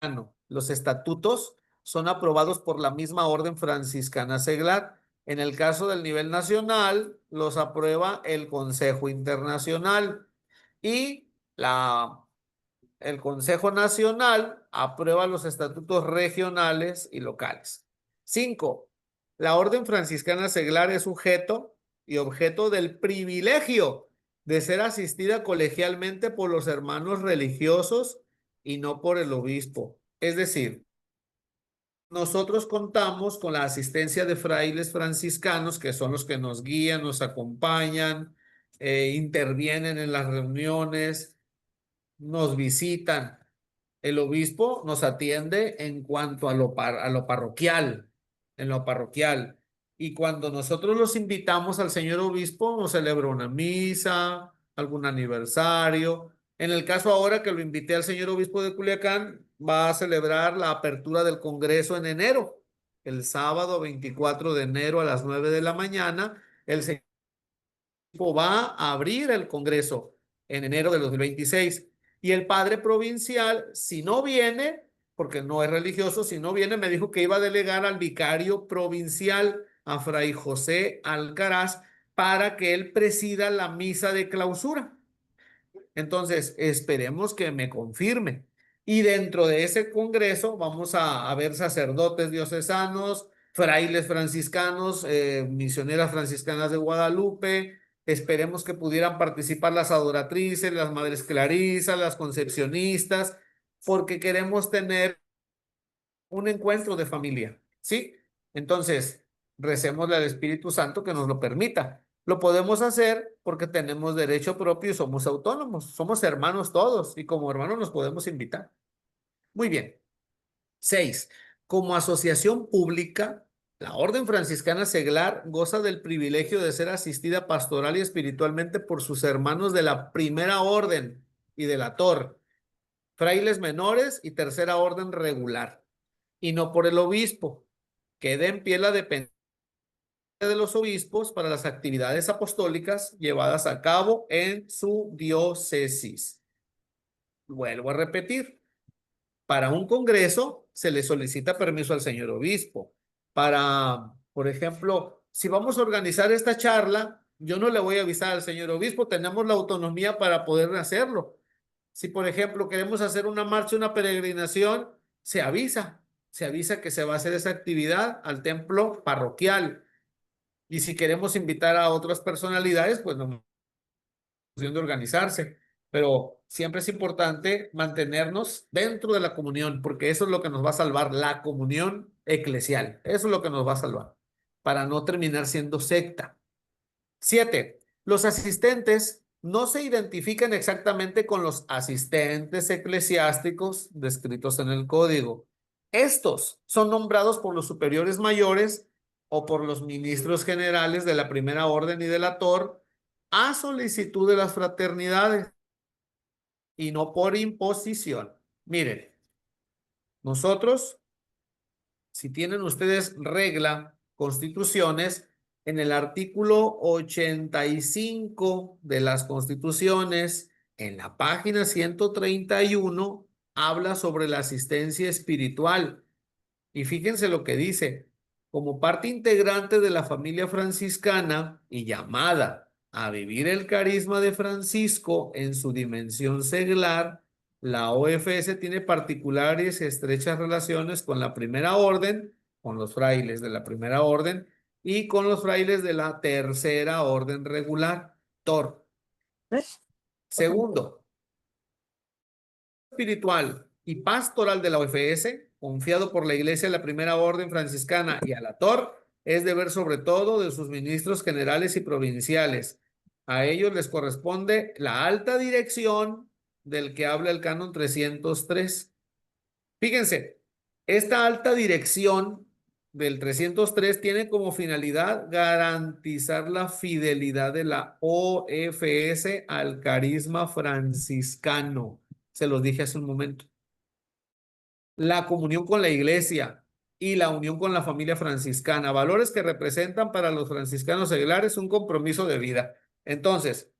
Vaticano. Los estatutos son aprobados por la misma orden franciscana seglar. En el caso del nivel nacional, los aprueba el Consejo Internacional y el Consejo Nacional aprueba los estatutos regionales y locales. 5. La Orden Franciscana Seglar es sujeto y objeto del privilegio de ser asistida colegialmente por los hermanos religiosos y no por el obispo. Es decir, nosotros contamos con la asistencia de frailes franciscanos, que son los que nos guían, nos acompañan, intervienen en las reuniones, nos visitan. El obispo nos atiende en cuanto a lo parroquial, en lo parroquial. Y cuando nosotros los invitamos al señor obispo, nos celebra una misa, algún aniversario. En el caso ahora que lo invité al señor obispo de Culiacán, va a celebrar la apertura del Congreso en enero, el sábado 24 de enero a las 9 de la mañana. El señor va a abrir el Congreso en enero de 2026. Y el padre provincial, si no viene, porque no es religioso, si no viene, me dijo que iba a delegar al vicario provincial, a Fray José Alcaraz, para que él presida la misa de clausura. Entonces, esperemos que me confirme. Y dentro de ese congreso vamos a ver sacerdotes diocesanos, frailes franciscanos, misioneras franciscanas de Guadalupe. Esperemos que pudieran participar las adoratrices, las madres clarisas, las concepcionistas, porque queremos tener un encuentro de familia, ¿sí? Entonces, recémosle al Espíritu Santo que nos lo permita. Lo podemos hacer porque tenemos derecho propio y somos autónomos, somos hermanos todos y como hermanos nos podemos invitar. Muy bien. 6. Como asociación pública, la Orden Franciscana Seglar goza del privilegio de ser asistida pastoral y espiritualmente por sus hermanos de la Primera Orden y de la TOR, frailes menores y Tercera Orden regular, y no por el obispo. Queda en pie la dependencia de los obispos para las actividades apostólicas llevadas a cabo en su diócesis. Vuelvo a repetir, para un congreso se le solicita permiso al señor obispo. Para, por ejemplo, si vamos a organizar esta charla, yo no le voy a avisar al señor obispo, tenemos la autonomía para poder hacerlo. Si, por ejemplo, queremos hacer una marcha, una peregrinación, se avisa que se va a hacer esa actividad al templo parroquial. Y si queremos invitar a otras personalidades, pues no de organizarse. Pero siempre es importante mantenernos dentro de la comunión, porque eso es lo que nos va a salvar, la comunión eclesial. Eso es lo que nos va a salvar, para no terminar siendo secta. 7. Los asistentes no se identifican exactamente con los asistentes eclesiásticos descritos en el código. Estos son nombrados por los superiores mayores o por los ministros generales de la Primera Orden y de la TOR a solicitud de las fraternidades y no por imposición. Miren, nosotros, si tienen ustedes regla, constituciones, en el artículo 85 de las constituciones, en la página 131, habla sobre la asistencia espiritual. Y fíjense lo que dice, como parte integrante de la familia franciscana y llamada a vivir el carisma de Francisco en su dimensión seglar, la OFS tiene particulares y estrechas relaciones con la Primera Orden, con los frailes de la Primera Orden y con los frailes de la Tercera Orden regular, TOR. Segundo, espiritual y pastoral de la OFS, confiado por la Iglesia de la Primera Orden Franciscana y a la TOR, es deber sobre todo de sus ministros generales y provinciales. A ellos les corresponde la alta dirección del que habla el canon 303. Fíjense, esta alta dirección del 303 tiene como finalidad garantizar la fidelidad de la OFS al carisma franciscano. Se los dije hace un momento. La comunión con la iglesia y la unión con la familia franciscana, valores que representan para los franciscanos seglares un compromiso de vida. Entonces,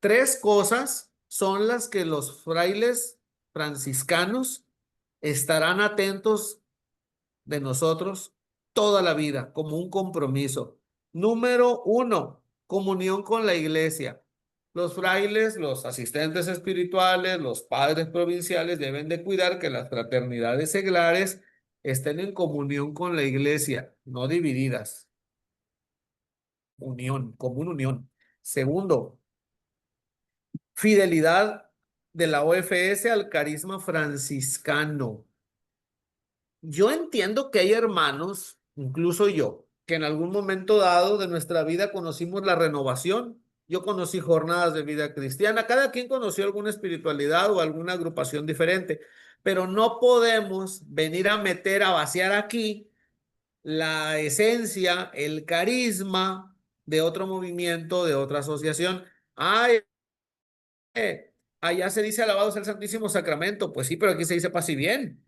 tres cosas son las que los frailes franciscanos estarán atentos de nosotros toda la vida como un compromiso. Número 1, comunión con la iglesia. Los frailes, los asistentes espirituales, los padres provinciales deben de cuidar que las fraternidades seglares estén en comunión con la iglesia, no divididas. Unión, común unión. Segundo, fidelidad de la OFS al carisma franciscano. Yo entiendo que hay hermanos, incluso yo, que en algún momento dado de nuestra vida conocimos la renovación. Yo conocí jornadas de vida cristiana. Cada quien conoció alguna espiritualidad o alguna agrupación diferente, pero no podemos venir a meter, a vaciar aquí la esencia, el carisma de otro movimiento, de otra asociación. Ay, allá se dice alabado sea el Santísimo Sacramento. Pues sí, pero aquí se dice paz y bien.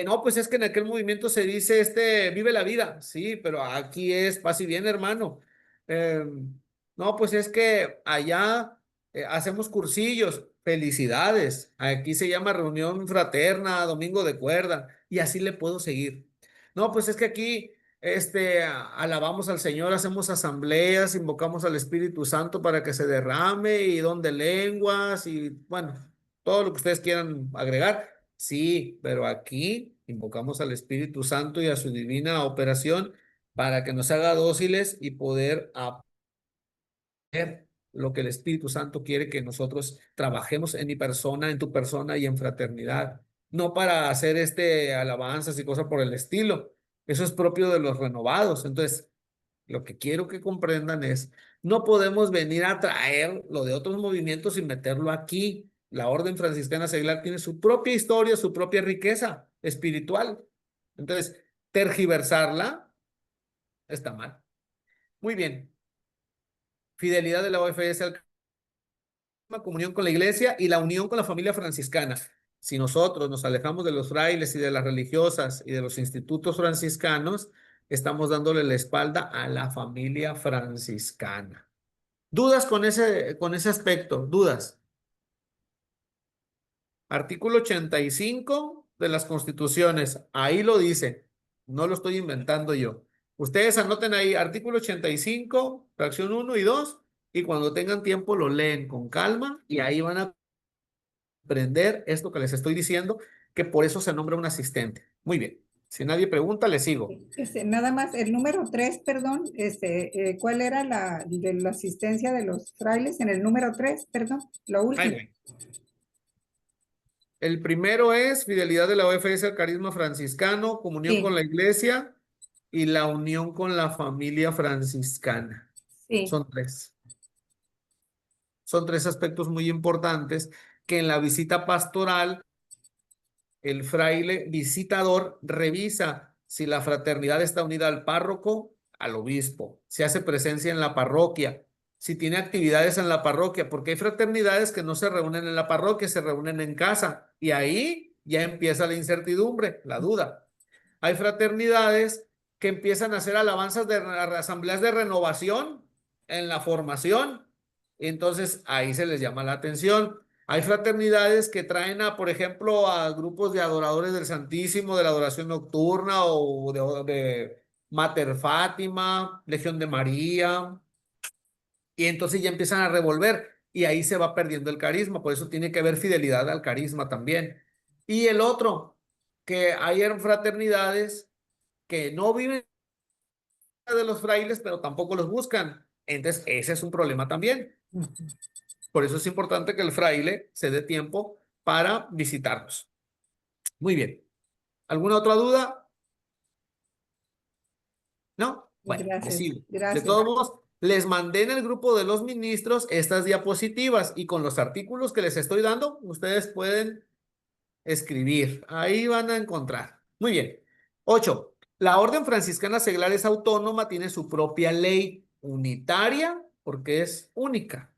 No, pues es que en aquel movimiento se dice vive la vida. Sí, pero aquí es paz y bien, hermano. Eh, no, pues es que allá hacemos cursillos. Felicidades. Aquí se llama reunión fraterna, domingo de cuerda. Y así le puedo seguir. No, pues es que aquí alabamos al Señor, hacemos asambleas, invocamos al Espíritu Santo para que se derrame y don de lenguas y bueno, todo lo que ustedes quieran agregar. Sí, pero aquí invocamos al Espíritu Santo y a su divina operación para que nos haga dóciles y poder aprender lo que el Espíritu Santo quiere que nosotros trabajemos en mi persona, en tu persona y en fraternidad. No para hacer alabanzas y cosas por el estilo. Eso es propio de los renovados. Entonces, lo que quiero que comprendan es, no podemos venir a traer lo de otros movimientos y meterlo aquí. La Orden Franciscana Seglar tiene su propia historia, su propia riqueza espiritual. Entonces, tergiversarla está mal. Muy bien. Fidelidad de la OFS al comunión con la iglesia y la unión con la familia franciscana. Si nosotros nos alejamos de los frailes y de las religiosas y de los institutos franciscanos, estamos dándole la espalda a la familia franciscana. ¿Dudas con ese aspecto? ¿Dudas? Artículo 85 de las constituciones. Ahí lo dice. No lo estoy inventando yo. Ustedes anoten ahí artículo 85, fracción 1 y 2, y cuando tengan tiempo lo leen con calma y ahí van a aprender esto que les estoy diciendo, que por eso se nombra un asistente. Muy bien. Si nadie pregunta, le sigo. Nada más, el número 3, perdón, ¿cuál era de la asistencia de los frailes en el número 3, perdón? Lo último. Ay, el primero es fidelidad de la OFS al carisma franciscano, comunión Sí. con la iglesia y la unión con la familia franciscana. Sí. Son tres. Son tres aspectos muy importantes que en la visita pastoral el fraile visitador revisa si la fraternidad está unida al párroco, al obispo, si hace presencia en la parroquia, si tiene actividades en la parroquia, porque hay fraternidades que no se reúnen en la parroquia, se reúnen en casa y ahí ya empieza la incertidumbre, la duda. Hay fraternidades que empiezan a hacer alabanzas de asambleas de renovación en la formación, entonces ahí se les llama la atención. Hay fraternidades que traen por ejemplo, a grupos de adoradores del Santísimo, de la adoración nocturna o de Mater Fátima, Legión de María, y entonces ya empiezan a revolver y ahí se va perdiendo el carisma, por eso tiene que haber fidelidad al carisma también. Y el otro, que hay fraternidades que no viven de los frailes, pero tampoco los buscan. Entonces, ese es un problema también. Por eso es importante que el fraile se dé tiempo para visitarnos. Muy bien. ¿Alguna otra duda? ¿No? Bueno, me Gracias, sigo. De gracias. todos modos, les mandé en el grupo de los ministros estas diapositivas y con los artículos que les estoy dando, ustedes pueden escribir. Ahí van a encontrar. Muy bien. 8. La Orden Franciscana Seglar es autónoma, tiene su propia ley unitaria porque es única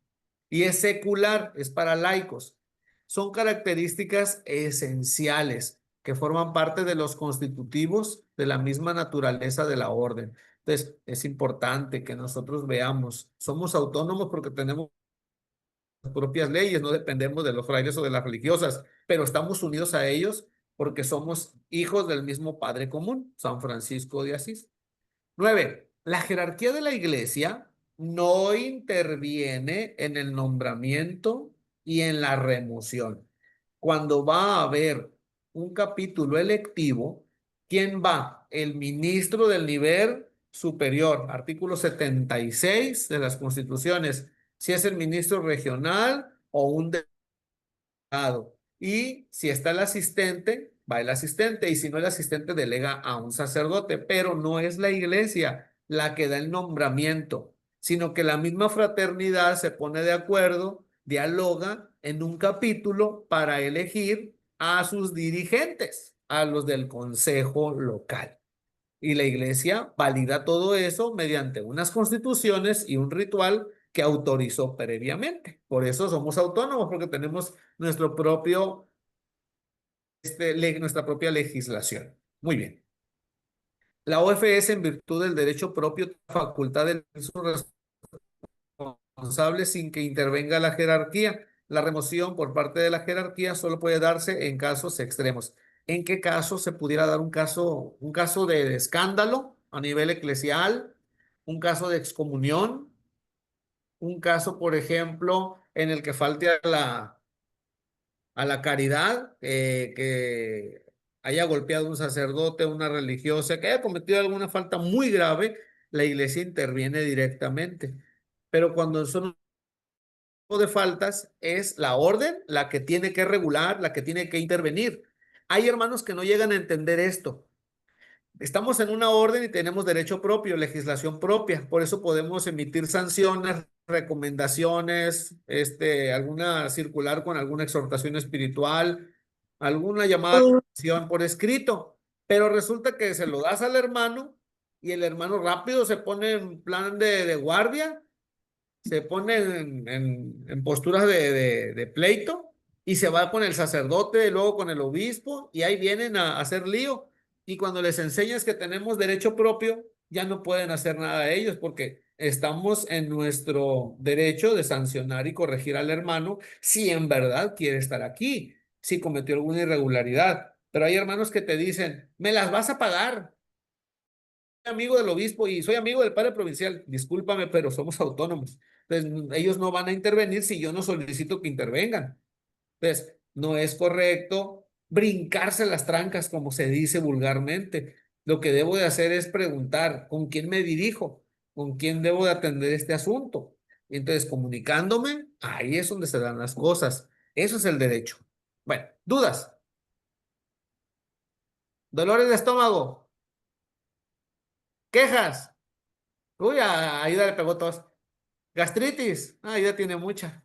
y es secular, es para laicos. Son características esenciales que forman parte de los constitutivos de la misma naturaleza de la orden. Entonces, es importante que nosotros veamos, somos autónomos porque tenemos propias leyes, no dependemos de los frailes o de las religiosas, pero estamos unidos a ellos porque somos hijos del mismo Padre común, San Francisco de Asís. 9. La jerarquía de la iglesia no interviene en el nombramiento y en la remoción. Cuando va a haber un capítulo electivo, ¿quién va? El ministro del nivel superior, artículo 76 de las constituciones, si es el ministro regional o un delegado. Y si está el asistente, va el asistente. Y si no, el asistente delega a un sacerdote. Pero no es la iglesia la que da el nombramiento, sino que la misma fraternidad se pone de acuerdo, dialoga en un capítulo para elegir a sus dirigentes, a los del consejo local. Y la iglesia valida todo eso mediante unas constituciones y un ritual que autorizó previamente. Por eso somos autónomos, porque tenemos nuestro propio, nuestra propia legislación. Muy bien. La OFS, en virtud del derecho propio, tiene facultad de su responsable sin que intervenga la jerarquía. La remoción por parte de la jerarquía solo puede darse en casos extremos. ¿En qué caso se pudiera dar un caso de escándalo a nivel eclesial, un caso de excomunión, un caso, por ejemplo, en el que falte a la caridad, que haya golpeado a un sacerdote, una religiosa, que haya cometido alguna falta muy grave, la iglesia interviene directamente? Pero cuando son de faltas, es la orden la que tiene que regular, la que tiene que intervenir. Hay hermanos que no llegan a entender esto. Estamos en una orden y tenemos derecho propio, legislación propia. Por eso podemos emitir sanciones, recomendaciones, alguna circular con alguna exhortación espiritual, alguna llamada a atención por escrito. Pero resulta que se lo das al hermano y el hermano rápido se pone en plan de guardia, se pone en posturas de pleito y se va con el sacerdote, luego con el obispo y ahí vienen a hacer lío. Y cuando les enseñas que tenemos derecho propio, ya no pueden hacer nada de ellos porque estamos en nuestro derecho de sancionar y corregir al hermano si en verdad quiere estar aquí, si cometió alguna irregularidad. Pero hay hermanos que te dicen, me las vas a pagar, amigo del obispo y soy amigo del padre provincial. Discúlpame, pero somos autónomos. Entonces, ellos no van a intervenir si yo no solicito que intervengan. Entonces, no es correcto brincarse las trancas, como se dice vulgarmente. Lo que debo de hacer es preguntar, ¿con quién me dirijo? ¿Con quién debo de atender este asunto? Y entonces, comunicándome, ahí es donde se dan las cosas. Eso es el derecho. Bueno, dudas. Dolores de estómago. Quejas. Uy, a Aida le pegó tos. Gastritis. Aida tiene mucha.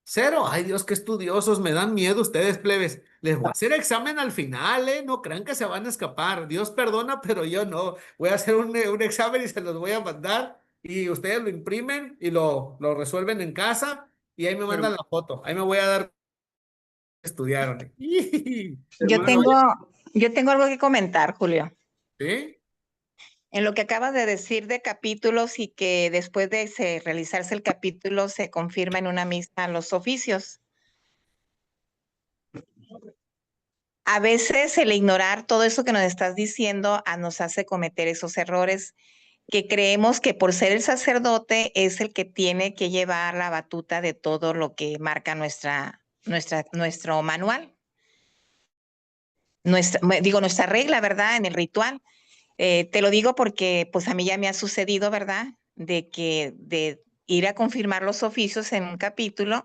Cero. Ay, Dios, qué estudiosos. Me dan miedo ustedes, plebes. Les voy a hacer examen al final, ¿eh? No crean que se van a escapar. Dios perdona, pero yo no. Voy a hacer un examen y se los voy a mandar. Y ustedes lo imprimen y lo resuelven en casa. Y ahí me mandan la foto. Ahí me voy a dar que estudiaron. Yo Hermano, tengo algo que comentar, Julio. ¿sí? En lo que acabas de decir de capítulos y que después de realizarse el capítulo se confirma en una misa los oficios. A veces el ignorar todo eso que nos estás diciendo nos hace cometer esos errores que creemos que por ser el sacerdote es el que tiene que llevar la batuta de todo lo que marca nuestro manual. Nuestra regla, ¿verdad? En el ritual. Te lo digo porque pues a mí ya me ha sucedido, ¿verdad? De ir a confirmar los oficios en un capítulo,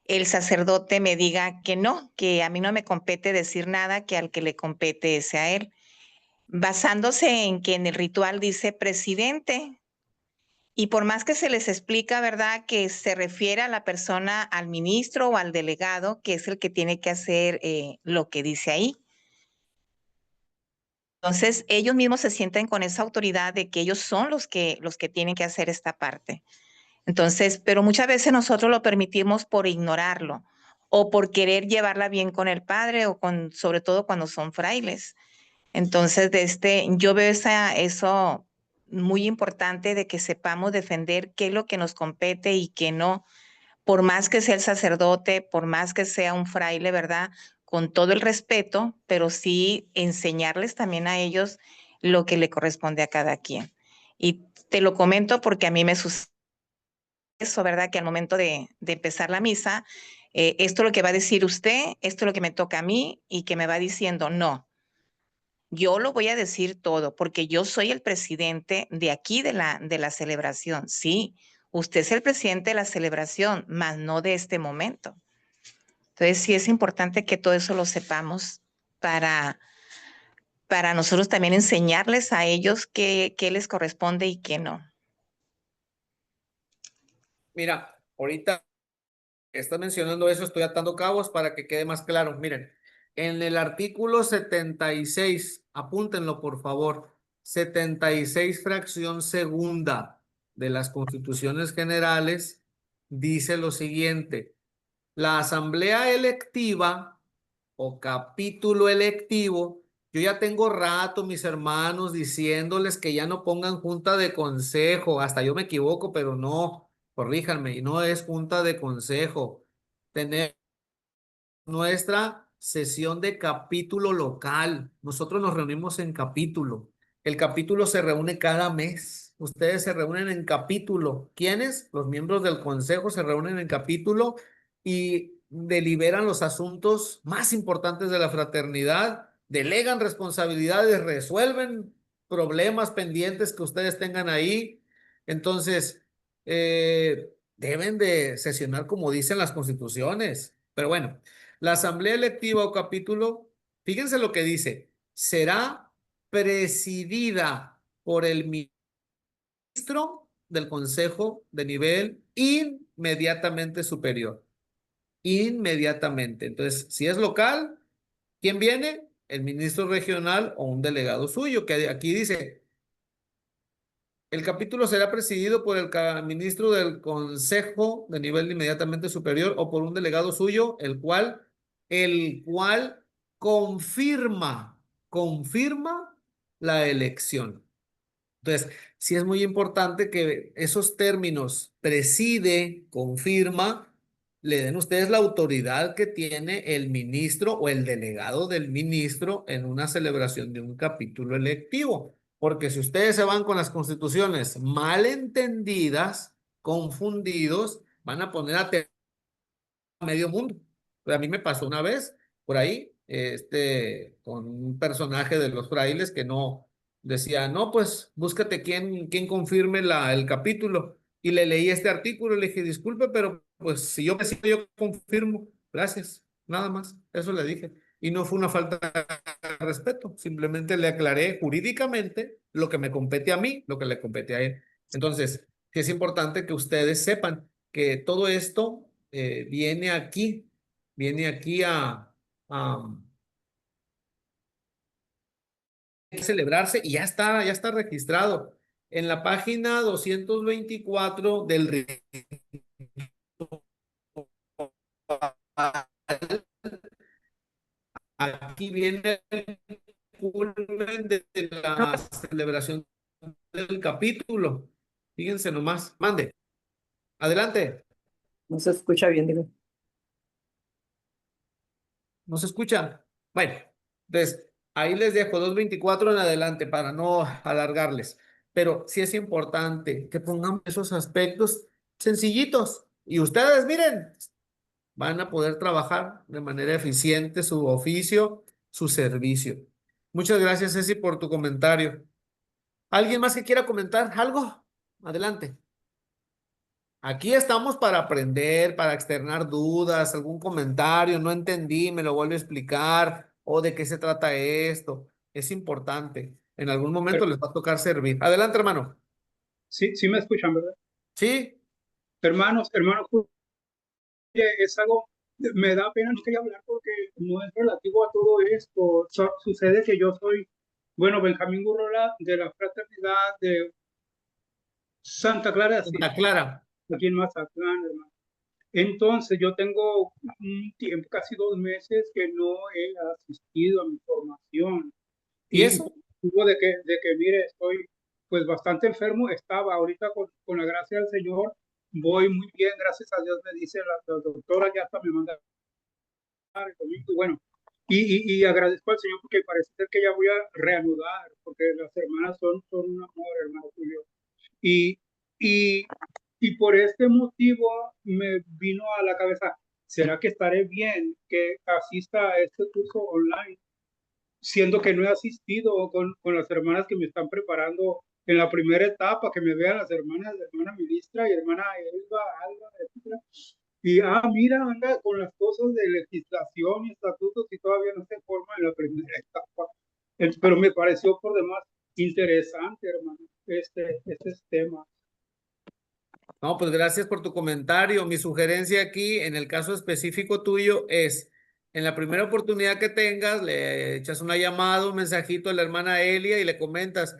el sacerdote me diga que no, que a mí no me compete decir nada, que al que le compete es a él. basándose en que en el ritual dice presidente. Y por más que se les explica, ¿verdad?, que se refiere a la persona, al ministro o al delegado, que es el que tiene que hacer lo que dice ahí. Entonces, ellos mismos se sienten con esa autoridad de que ellos son los que tienen que hacer esta parte. Entonces, pero muchas veces nosotros lo permitimos por ignorarlo o por querer llevarla bien con el padre o sobre todo cuando son frailes. Entonces, yo veo eso muy importante de que sepamos defender qué es lo que nos compete y qué no, por más que sea el sacerdote, por más que sea un fraile, ¿verdad? Con todo el respeto, pero sí enseñarles también a ellos lo que le corresponde a cada quien. Y te lo comento porque a mí me sucede eso, ¿verdad? Que al momento de empezar la misa, esto es lo que va a decir usted, esto es lo que me toca a mí y que me va diciendo, no, yo lo voy a decir todo porque yo soy el presidente de aquí de la celebración. Sí, usted es el presidente de la celebración, mas no de este momento. Entonces sí es importante que todo eso lo sepamos para nosotros también enseñarles a ellos qué les corresponde y qué no. Mira, ahorita que estás mencionando eso, estoy atando cabos para que quede más claro. Miren, en el artículo 76, apúntenlo por favor, 76 fracción segunda de las constituciones generales, dice lo siguiente: la asamblea electiva o capítulo electivo, yo ya tengo rato, mis hermanos, diciéndoles que ya no pongan junta de consejo, hasta yo me equivoco, pero no, corríjanme, y no es junta de consejo. Tener nuestra sesión de capítulo local. Nosotros nos reunimos en capítulo. El capítulo se reúne cada mes. Ustedes se reúnen en capítulo. ¿Quiénes? Los miembros del consejo se reúnen en capítulo y deliberan los asuntos más importantes de la fraternidad, delegan responsabilidades, resuelven problemas pendientes que ustedes tengan ahí. Entonces, deben de sesionar como dicen las constituciones. Pero bueno, la asamblea electiva o capítulo, fíjense lo que dice: será presidida por el ministro del consejo de nivel inmediatamente superior. Inmediatamente. Entonces, si es local, ¿quién viene? El ministro regional o un delegado suyo, que aquí dice: el capítulo será presidido por el ministro del consejo de nivel inmediatamente superior o por un delegado suyo, el cual confirma la elección. Entonces, sí es muy importante que esos términos preside, confirma, le den ustedes la autoridad que tiene el ministro o el delegado del ministro en una celebración de un capítulo electivo. Porque si ustedes se van con las constituciones mal entendidas, confundidos, van a poner a medio mundo. A mí me pasó una vez por ahí, con un personaje de los frailes que no decía, no, pues búscate quién confirme el capítulo. Y le leí este artículo y le dije, disculpe, pero pues si yo me siento, yo confirmo. Gracias, nada más. Eso le dije. Y no fue una falta de respeto. Simplemente le aclaré jurídicamente lo que me compete a mí, lo que le compete a él. Entonces, sí es importante que ustedes sepan que todo esto viene aquí a celebrarse y ya está registrado en la página 224 del aquí viene el culmen de la celebración del capítulo. Fíjense nomás, mande. Adelante. No se escucha bien, digo. ¿No se escucha? Bueno, entonces ahí les dejo 224 en adelante para no alargarles. Pero sí es importante que pongan esos aspectos sencillitos. Y ustedes, miren, van a poder trabajar de manera eficiente su oficio, su servicio. Muchas gracias, Ceci, por tu comentario. ¿Alguien más que quiera comentar algo? Adelante. Aquí estamos para aprender, para externar dudas, algún comentario, no entendí, me lo vuelve a explicar, o de qué se trata esto. es importante. En algún momento les va a tocar servir. Adelante, hermano. Sí, sí me escuchan, ¿verdad? Sí, Hermanos, es algo, me da pena, no quería hablar porque no es relativo a todo esto. Sucede que yo soy, bueno, Benjamín Gurrola de la fraternidad de Santa Clara de Asís, Santa Clara. aquí en Mazatlán, hermano. Entonces, yo tengo un tiempo, casi 2 meses que no he asistido a mi formación. ¿Y Y eso? tuvo de que, mire, estoy pues bastante enfermo, estaba ahorita con la gracia del Señor, voy muy bien, gracias a Dios, me dice la doctora, ya hasta me manda el domingo, y bueno, y agradezco al Señor porque parece ser que ya voy a reanudar, porque las hermanas son un amor, hermano Julio. Y, y, y por este motivo me vino a la cabeza, ¿será que estaré bien que asista a este curso online? Siendo que no he asistido con las hermanas que me están preparando en la primera etapa, que me vean las hermanas, la hermana ministra y hermana Elba, Alba, etc. Y, mira, anda con las cosas de legislación y estatutos y todavía no se forma en la primera etapa. Pero me pareció por demás interesante, hermano, este tema. No, pues gracias por tu comentario. Mi sugerencia aquí, en el caso específico tuyo, es, en la primera oportunidad que tengas, le echas una llamada, un mensajito a la hermana Elia y le comentas,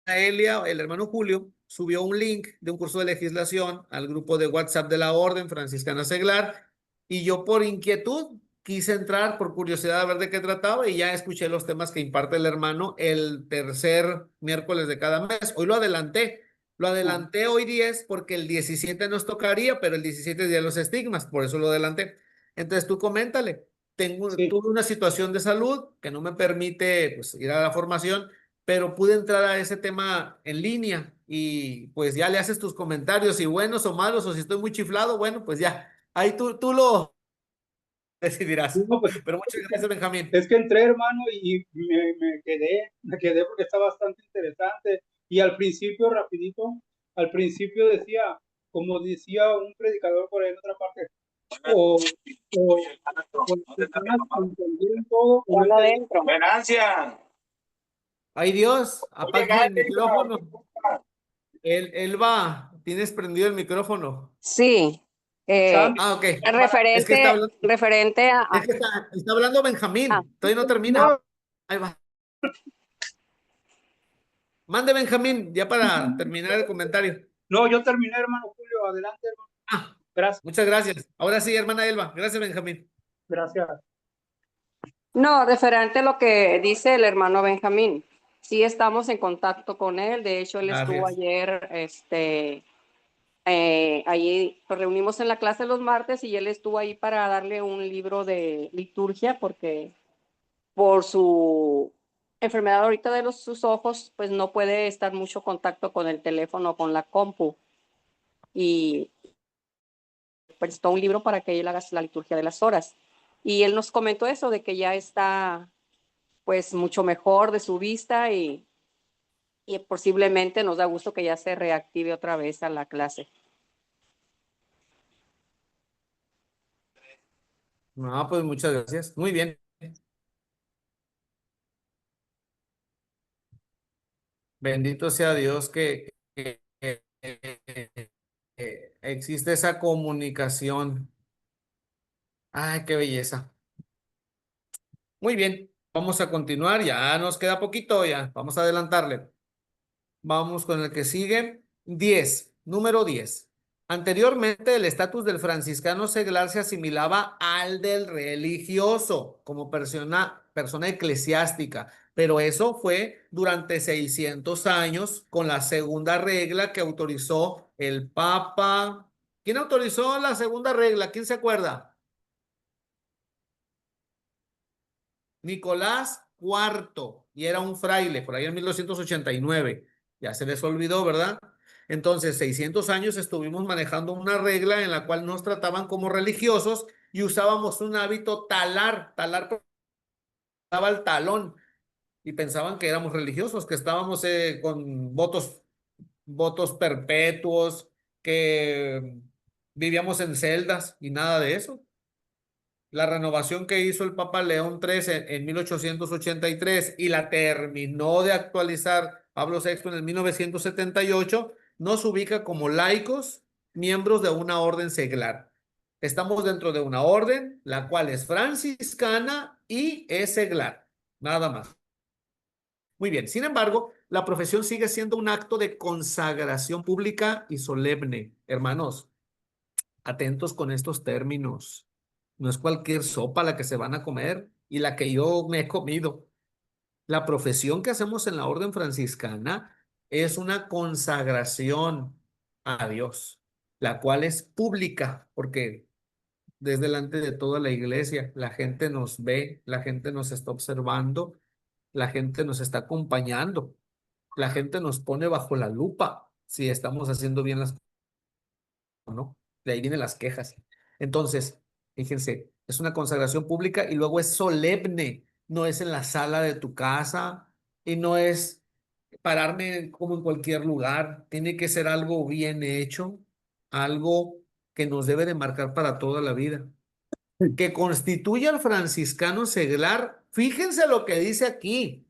a Elia, el hermano Julio, subió un link de un curso de legislación al grupo de WhatsApp de la Orden Franciscana Seglar y yo por inquietud quise entrar por curiosidad a ver de qué trataba y ya escuché los temas que imparte el hermano el tercer miércoles de cada mes. Hoy lo adelanté. Lo adelanté hoy 10 porque el 17 nos tocaría, pero el 17 es día de los estigmas, por eso lo adelanté. Entonces tú coméntale, Sí. tuve una situación de salud que no me permite pues, ir a la formación, pero pude entrar a ese tema en línea y pues ya le haces tus comentarios, si buenos o malos, o si estoy muy chiflado, bueno, pues ya, ahí tú lo decidirás. No, pues, Pero muchas gracias, Benjamín. es que entré, hermano, y me quedé porque está bastante interesante. Y al principio, rapidito, al principio decía, como decía un predicador por ahí en otra parte, o las personas entendieron todo, o no entendieron. Venancia. Ay Dios, Oye, apaga el Gaby, micrófono. Él va, tienes prendido el micrófono. Sí, Sandy, Ok, es que referente, referente es que está hablando Benjamín, todavía no termina. no, Ahí va. Mande Benjamín, ya para terminar el comentario. no, yo terminé, hermano Julio, adelante, hermano. Ah, Gracias, muchas gracias. Ahora sí, hermana Elba. Gracias, Benjamín. gracias. no, referente a lo que dice el hermano Benjamín. Sí estamos en contacto con él. De hecho, él estuvo Gracias. ayer, allí nos reunimos en la clase los martes y él estuvo ahí para darle un libro de liturgia porque por su enfermedad ahorita de sus ojos, pues no puede estar mucho contacto con el teléfono o con la compu. Y prestó un libro para que él haga la liturgia de las horas. Y él nos comentó eso, de que ya está pues mucho mejor de su vista y posiblemente nos da gusto que ya se reactive otra vez a la clase. No, pues muchas gracias. Muy bien. Bendito sea Dios que existe esa comunicación. Ay, qué belleza. Muy bien. Vamos a continuar. Ya nos queda poquito, ya. Vamos a adelantarle. Vamos con el que sigue. 10, número 10. Anteriormente, el estatus del franciscano seglar se asimilaba al del religioso como persona eclesiástica, pero eso fue durante 600 años con la segunda regla que autorizó el Papa. ¿Quién autorizó la segunda regla? ¿Quién se acuerda? Nicolás IV, y era un fraile, por ahí en 1289. Ya se les olvidó, ¿verdad? Entonces, 600 años estuvimos manejando una regla en la cual nos trataban como religiosos y usábamos un hábito talar estaba el talón y pensaban que éramos religiosos, que estábamos con votos perpetuos, que vivíamos en celdas y nada de eso. la renovación que hizo el Papa León XIII en 1883 y la terminó de actualizar Pablo VI en el 1978, nos ubica como laicos, miembros de una orden seglar. Estamos dentro de una orden, la cual es franciscana y es seglar, nada más. Muy bien, sin embargo, la profesión sigue siendo un acto de consagración pública y solemne. Hermanos, atentos con estos términos. No es cualquier sopa la que se van a comer y la que yo me he comido. La profesión que hacemos en la orden franciscana es una consagración a Dios, la cual es pública, porque desde delante de toda la iglesia la gente nos ve, la gente nos está observando, la gente nos está acompañando, la gente nos pone bajo la lupa si estamos haciendo bien las cosas, ¿no? De ahí vienen las quejas. Entonces, fíjense, es una consagración pública y luego es solemne, no es en la sala de tu casa y no es pararme como en cualquier lugar, tiene que ser algo bien hecho, algo que nos debe de marcar para toda la vida. Que constituye al franciscano seglar, fíjense lo que dice aquí,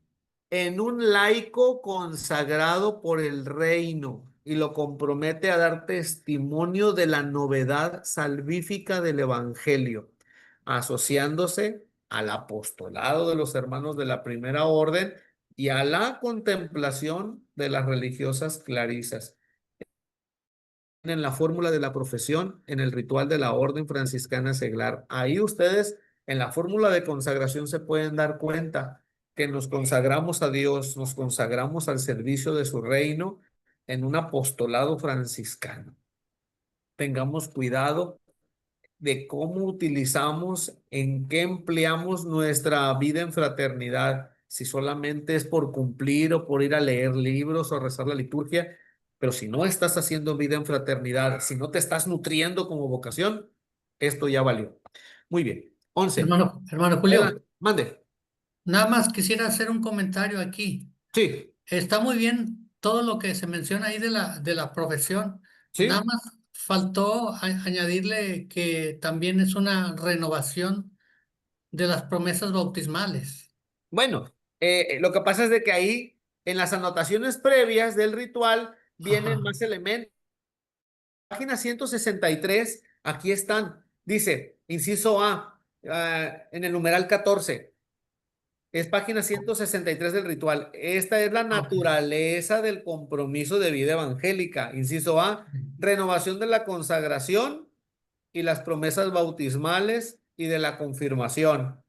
en un laico consagrado por el reino y lo compromete a dar testimonio de la novedad salvífica del evangelio, asociándose al apostolado de los hermanos de la primera orden y a la contemplación de las religiosas clarisas. En la fórmula de la profesión, en el ritual de la orden franciscana seglar. Ahí ustedes en la fórmula de consagración se pueden dar cuenta que nos consagramos a Dios, nos consagramos al servicio de su reino en un apostolado franciscano. Tengamos cuidado de cómo utilizamos, en qué empleamos nuestra vida en fraternidad, si solamente es por cumplir o por ir a leer libros o rezar la liturgia, pero si no estás haciendo vida en fraternidad, si no te estás nutriendo como vocación, esto ya valió. Muy bien. 11. Hermano Julio, Mande. nada más quisiera hacer un comentario aquí. Sí, Está muy bien todo lo que se menciona ahí de la profesión. Nada sí. más faltó añadirle que también es una renovación de las promesas bautismales. Bueno, lo que pasa es de que ahí, en las anotaciones previas del ritual, vienen Ajá. más elementos. Página 163, aquí están. Dice, inciso A, en el numeral 14. Es página 163 del ritual. Esta es la Ok. naturaleza del compromiso de vida evangélica. Inciso A, renovación de la consagración y las promesas bautismales y de la confirmación.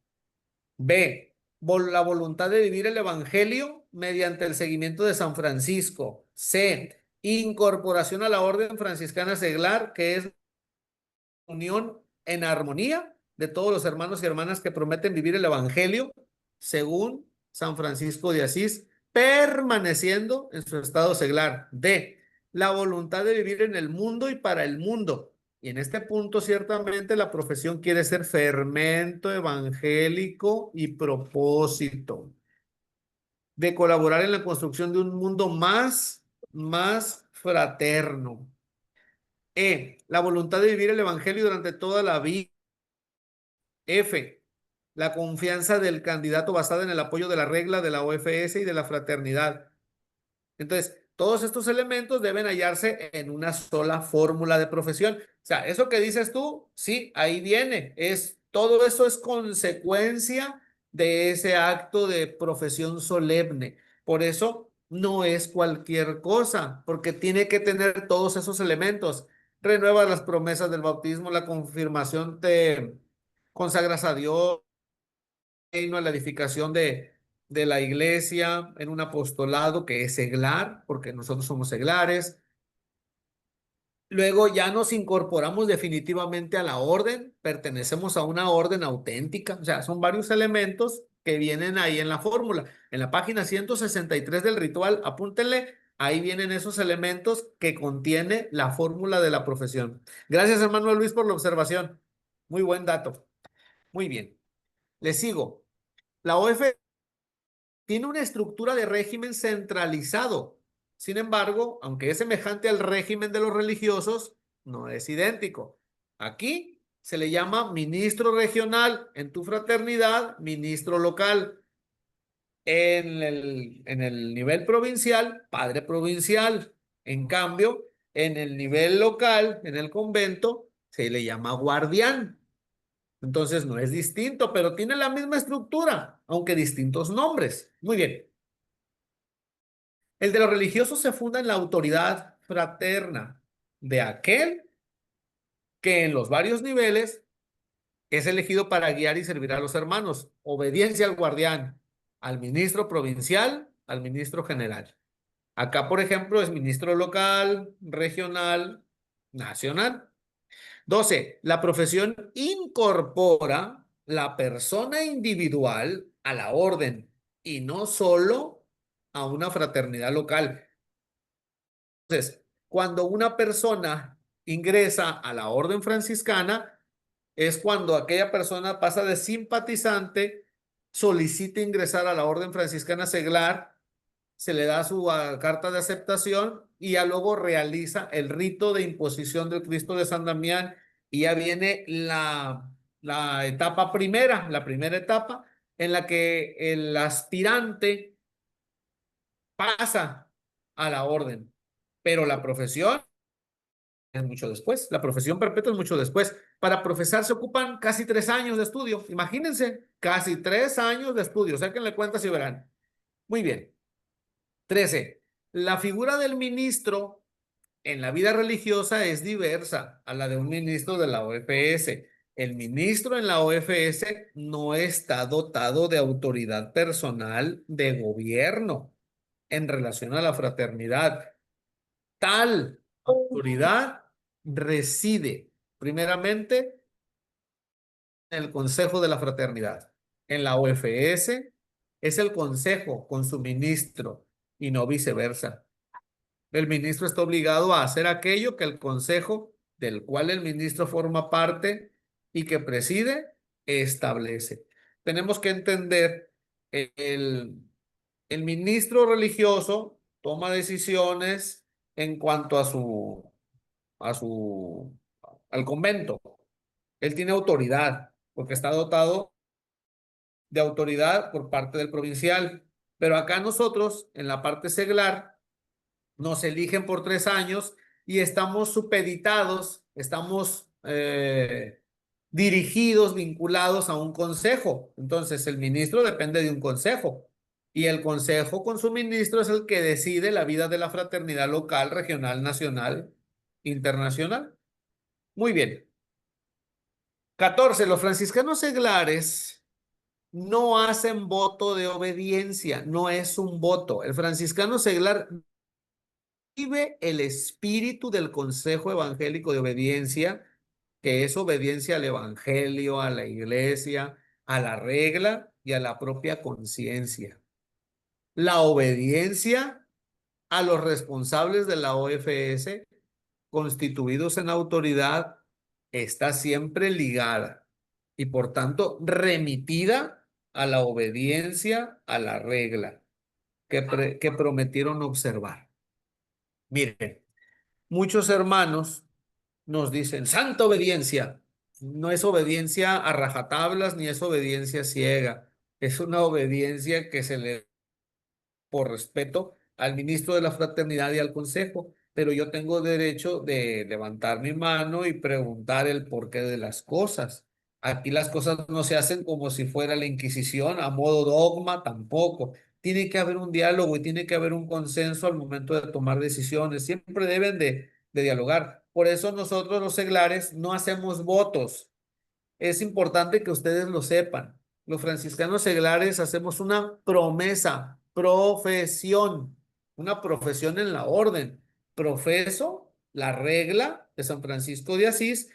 B, la voluntad de vivir el evangelio mediante el seguimiento de San Francisco. C, incorporación a la orden franciscana seglar, que es unión en armonía de todos los hermanos y hermanas que prometen vivir el evangelio según San Francisco de Asís, permaneciendo en su estado seglar. D, la voluntad de vivir en el mundo y para el mundo. Y en este punto, ciertamente, la profesión quiere ser fermento evangélico y propósito de colaborar en la construcción de un mundo más fraterno. E, la voluntad de vivir el evangelio durante toda la vida. F, la confianza del candidato basada en el apoyo de la regla de la OFS y de la fraternidad. Entonces, todos estos elementos deben hallarse en una sola fórmula de profesión. O sea, eso que dices tú, sí, ahí viene. Todo eso es consecuencia de ese acto de profesión solemne. Por eso no es cualquier cosa, porque tiene que tener todos esos elementos. Renuevas las promesas del bautismo, la confirmación, te consagras a Dios, a la edificación de la iglesia, en un apostolado que es seglar, porque nosotros somos seglares. Luego ya nos incorporamos definitivamente a la orden, pertenecemos a una orden auténtica, o sea, son varios elementos que vienen ahí en la fórmula. En la página 163 del ritual, apúntenle, ahí vienen esos elementos que contiene la fórmula de la profesión. Gracias, hermano Luis, por la observación. Muy buen dato. Muy bien. Le sigo. La OF tiene una estructura de régimen centralizado. Sin embargo, aunque es semejante al régimen de los religiosos, no es idéntico. Aquí se le llama ministro regional, en tu fraternidad, ministro local. En el nivel provincial, padre provincial. En cambio, en el nivel local, en el convento, se le llama guardián. Entonces no es distinto, pero tiene la misma estructura, aunque distintos nombres. Muy bien. El de los religiosos se funda en la autoridad fraterna de aquel que en los varios niveles es elegido para guiar y servir a los hermanos. Obediencia al guardián, al ministro provincial, al ministro general. Acá, por ejemplo, es ministro local, regional, nacional. 12. La profesión incorpora la persona individual a la orden y no solo a una fraternidad local. Entonces, cuando una persona ingresa a la orden franciscana, es cuando aquella persona pasa de simpatizante, solicita ingresar a la orden franciscana seglar, se le da su carta de aceptación y ya luego realiza el rito de imposición del Cristo de San Damián y ya viene la etapa primera, la primera etapa en la que el aspirante pasa a la orden, pero la profesión es mucho después, la profesión perpetua es mucho después. Para profesar se ocupan casi 3 años de estudio, imagínense, casi 3 años de estudio, sáquenle cuentas y verán. Muy bien. 13. La figura del ministro en la vida religiosa es diversa a la de un ministro de la OFS. El ministro en la OFS no está dotado de autoridad personal de gobierno en relación a la fraternidad. Tal autoridad reside primeramente en el Consejo de la Fraternidad. En la OFS es el Consejo con su ministro y no viceversa. El ministro está obligado a hacer aquello que el consejo del cual el ministro forma parte y que preside establece. Tenemos que entender el ministro religioso toma decisiones en cuanto al convento. Él tiene autoridad porque está dotado de autoridad por parte del provincial. Pero acá nosotros, en la parte seglar, nos eligen por 3 años y estamos supeditados, estamos dirigidos, vinculados a un consejo. Entonces, el ministro depende de un consejo y el consejo con su ministro es el que decide la vida de la fraternidad local, regional, nacional, internacional. Muy bien. 14. Los franciscanos seglares no hacen voto de obediencia, no es un voto. El franciscano seglar vive el espíritu del Consejo Evangélico de Obediencia, que es obediencia al Evangelio, a la iglesia, a la regla y a la propia conciencia. La obediencia a los responsables de la OFS, constituidos en autoridad, está siempre ligada y por tanto remitida a la obediencia a la regla que prometieron observar. Miren, muchos hermanos nos dicen, santa obediencia. No es obediencia a rajatablas ni es obediencia ciega. Es una obediencia que se le por respeto al ministro de la fraternidad y al consejo, pero yo tengo derecho de levantar mi mano y preguntar el porqué de las cosas. Aquí las cosas no se hacen como si fuera la Inquisición, a modo dogma, tampoco. Tiene que haber un diálogo y tiene que haber un consenso al momento de tomar decisiones. Siempre deben de dialogar. Por eso nosotros los seglares no hacemos votos. Es importante que ustedes lo sepan. Los franciscanos seglares hacemos una promesa, profesión, una profesión en la orden. Profeso la regla de San Francisco de Asís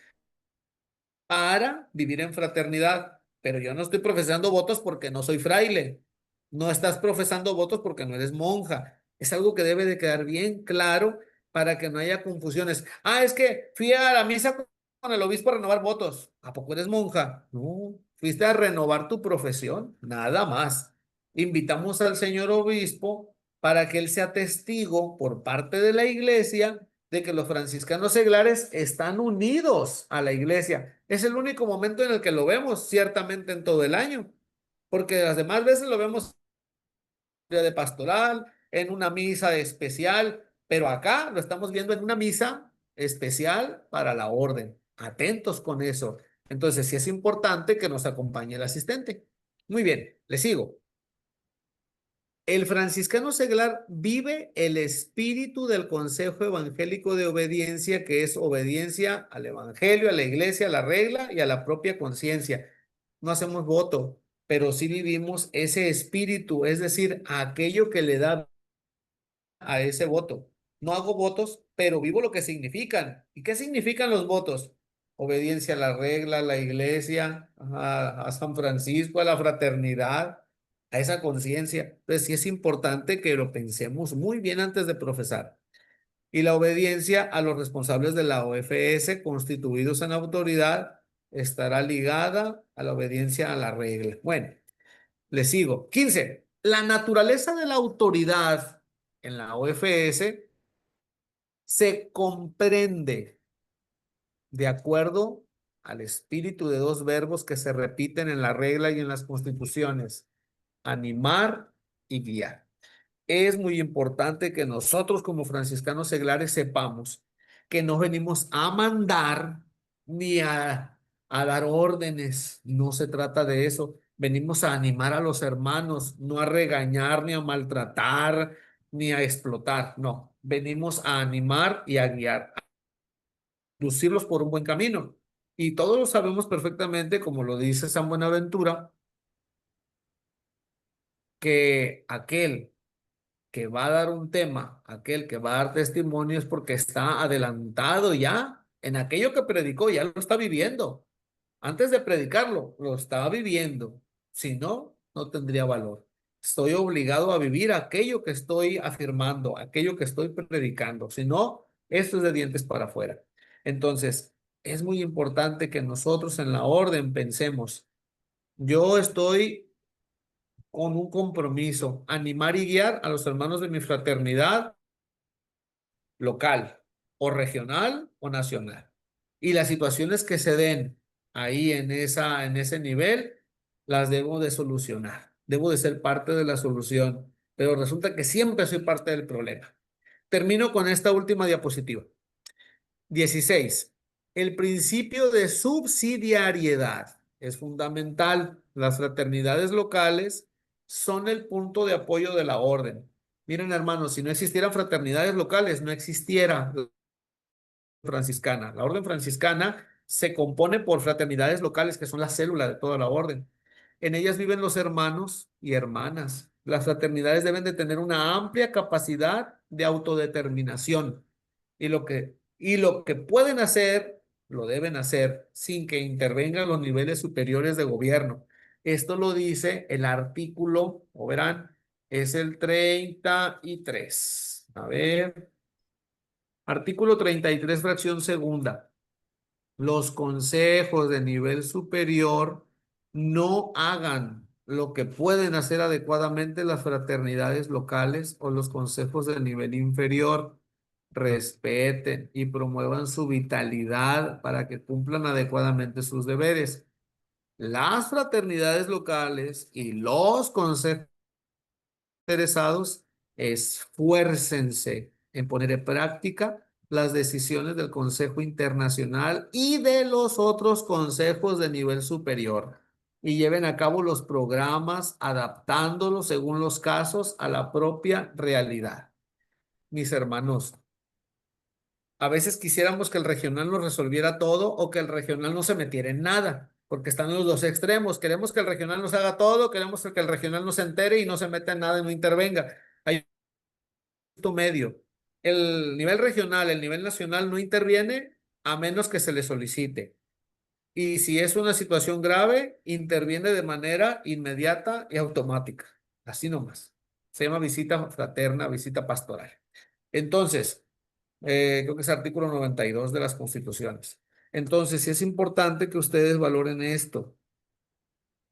para vivir en fraternidad. Pero yo no estoy profesando votos porque no soy fraile. No estás profesando votos porque no eres monja. Es algo que debe de quedar bien claro para que no haya confusiones. Ah, es que fui a la misa con el obispo a renovar votos. ¿A poco eres monja? No, fuiste a renovar tu profesión, nada más. Invitamos al señor obispo para que él sea testigo por parte de la iglesia de que los franciscanos seglares están unidos a la iglesia. Es el único momento en el que lo vemos, ciertamente en todo el año, porque las demás veces lo vemos de pastoral, en una misa especial, pero acá lo estamos viendo en una misa especial para la orden. Atentos con eso. Entonces, sí es importante que nos acompañe el asistente. Muy bien, le sigo. El franciscano seglar vive el espíritu del consejo evangélico de obediencia, que es obediencia al evangelio, a la iglesia, a la regla y a la propia conciencia. No hacemos voto, pero sí vivimos ese espíritu, es decir, aquello que le da a ese voto. No hago votos, pero vivo lo que significan. ¿Y qué significan los votos? Obediencia a la regla, a la iglesia, a San Francisco, a la fraternidad, a esa conciencia. Entonces sí es importante que lo pensemos muy bien antes de profesar. Y la obediencia a los responsables de la OFS constituidos en autoridad estará ligada a la obediencia a la regla. Bueno, le sigo. 15. La naturaleza de la autoridad en la OFS se comprende de acuerdo al espíritu de dos verbos que se repiten en la regla y en las constituciones: animar y guiar. Es muy importante que nosotros como franciscanos seglares sepamos que no venimos a mandar ni a dar órdenes. No se trata de eso. Venimos a animar a los hermanos, no a regañar, ni a maltratar, ni a explotar. No, venimos a animar y a guiar, a conducirlos por un buen camino. Y todos lo sabemos perfectamente, como lo dice San Buenaventura, que aquel que va a dar un tema, aquel que va a dar testimonio, es porque está adelantado ya en aquello que predicó, ya lo está viviendo. Antes de predicarlo, lo estaba viviendo. Si no, no tendría valor. Estoy obligado a vivir aquello que estoy afirmando, aquello que estoy predicando. Si no, esto es de dientes para afuera. Entonces, es muy importante que nosotros en la orden pensemos, yo estoy con un compromiso: animar y guiar a los hermanos de mi fraternidad local o regional o nacional. Y las situaciones que se den ahí en ese nivel, las debo de solucionar. Debo de ser parte de la solución, pero resulta que siempre soy parte del problema. Termino con esta última diapositiva. 16. El principio de subsidiariedad es fundamental. Las fraternidades locales son el punto de apoyo de la orden. Miren, hermanos, si no existieran fraternidades locales, no existiera la franciscana. La orden franciscana se compone por fraternidades locales, que son la célula de toda la orden. En ellas viven los hermanos y hermanas. Las fraternidades deben de tener una amplia capacidad de autodeterminación. Y lo que pueden hacer, lo deben hacer sin que intervengan los niveles superiores de gobierno. Esto lo dice el artículo, o verán, es el 33. A ver, artículo 33, fracción segunda. Los consejos de nivel superior no hagan lo que pueden hacer adecuadamente las fraternidades locales o los consejos de nivel inferior. Respeten y promuevan su vitalidad para que cumplan adecuadamente sus deberes. Las fraternidades locales y los consejos interesados esfuércense en poner en práctica las decisiones del Consejo Internacional y de los otros consejos de nivel superior y lleven a cabo los programas adaptándolos según los casos a la propia realidad. Mis hermanos, a veces quisiéramos que el regional nos resolviera todo o que el regional no se metiera en nada, porque están los dos extremos. Queremos que el regional nos haga todo, queremos que el regional no se entere y no se meta en nada y no intervenga. Hay un punto medio. El nivel regional, el nivel nacional no interviene a menos que se le solicite. Y si es una situación grave, interviene de manera inmediata y automática. Así nomás. Se llama visita fraterna, visita pastoral. Entonces, creo que es artículo 92 de las constituciones. Entonces, sí es importante que ustedes valoren esto.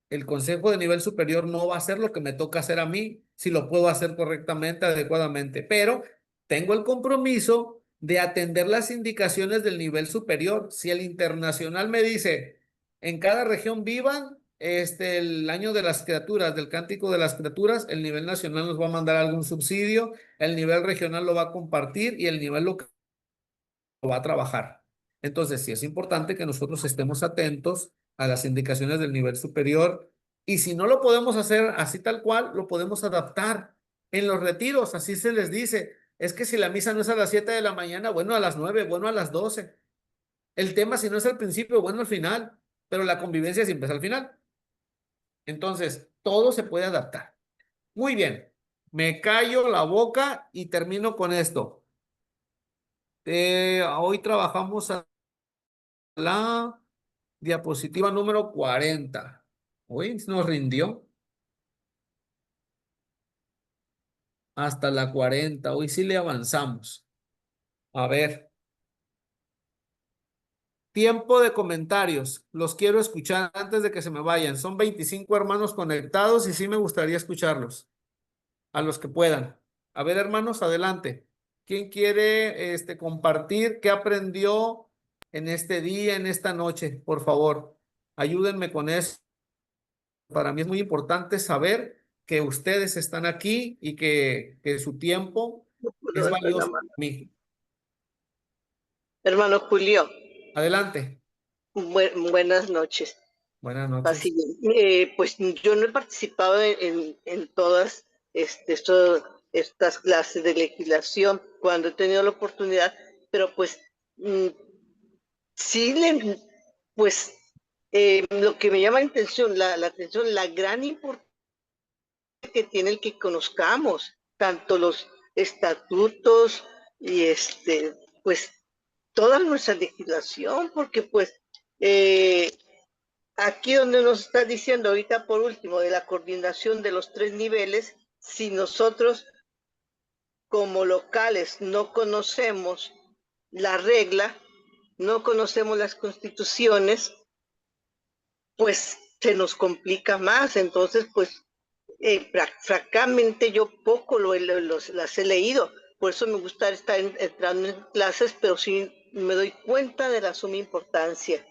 El consejo de nivel superior no va a hacer lo que me toca hacer a mí, si lo puedo hacer correctamente, adecuadamente, pero tengo el compromiso de atender las indicaciones del nivel superior. Si el internacional me dice, en cada región vivan el año de las criaturas, del cántico de las criaturas, el nivel nacional nos va a mandar algún subsidio, el nivel regional lo va a compartir y el nivel local lo va a trabajar. Entonces, sí es importante que nosotros estemos atentos a las indicaciones del nivel superior, y si no lo podemos hacer así tal cual, lo podemos adaptar. En los retiros, así se les dice, es que si la misa no es a las 7 de la mañana, bueno, a las 9, bueno, a las 12. El tema, si no es al principio, bueno, al final, pero la convivencia siempre es al final. Entonces, todo se puede adaptar. Muy bien, me callo la boca y termino con esto. Hoy trabajamos a la diapositiva número 40. Uy, nos rindió. Hasta la 40. Hoy sí le avanzamos. A ver. Tiempo de comentarios. Los quiero escuchar antes de que se me vayan. Son 25 hermanos conectados y sí me gustaría escucharlos. A los que puedan. A ver, hermanos, adelante. ¿Quién quiere compartir qué aprendió en este día, en esta noche? Por favor, ayúdenme con eso. Para mí es muy importante saber que ustedes están aquí y que su tiempo es valioso para mí. Hermano Julio, Adelante. buenas noches. Buenas noches. Así, pues yo no he participado en todas estas clases de legislación cuando he tenido la oportunidad, pero pues sí, pues lo que me llama la atención, la gran importancia que tiene el que conozcamos tanto los estatutos y pues toda nuestra legislación, porque pues aquí donde nos está diciendo ahorita por último de la coordinación de los 3 niveles, si nosotros como locales no conocemos la regla, no conocemos las constituciones, pues se nos complica más. Entonces, pues francamente yo poco las he leído, por eso me gusta estar entrando en clases, pero sí me doy cuenta de la suma importancia.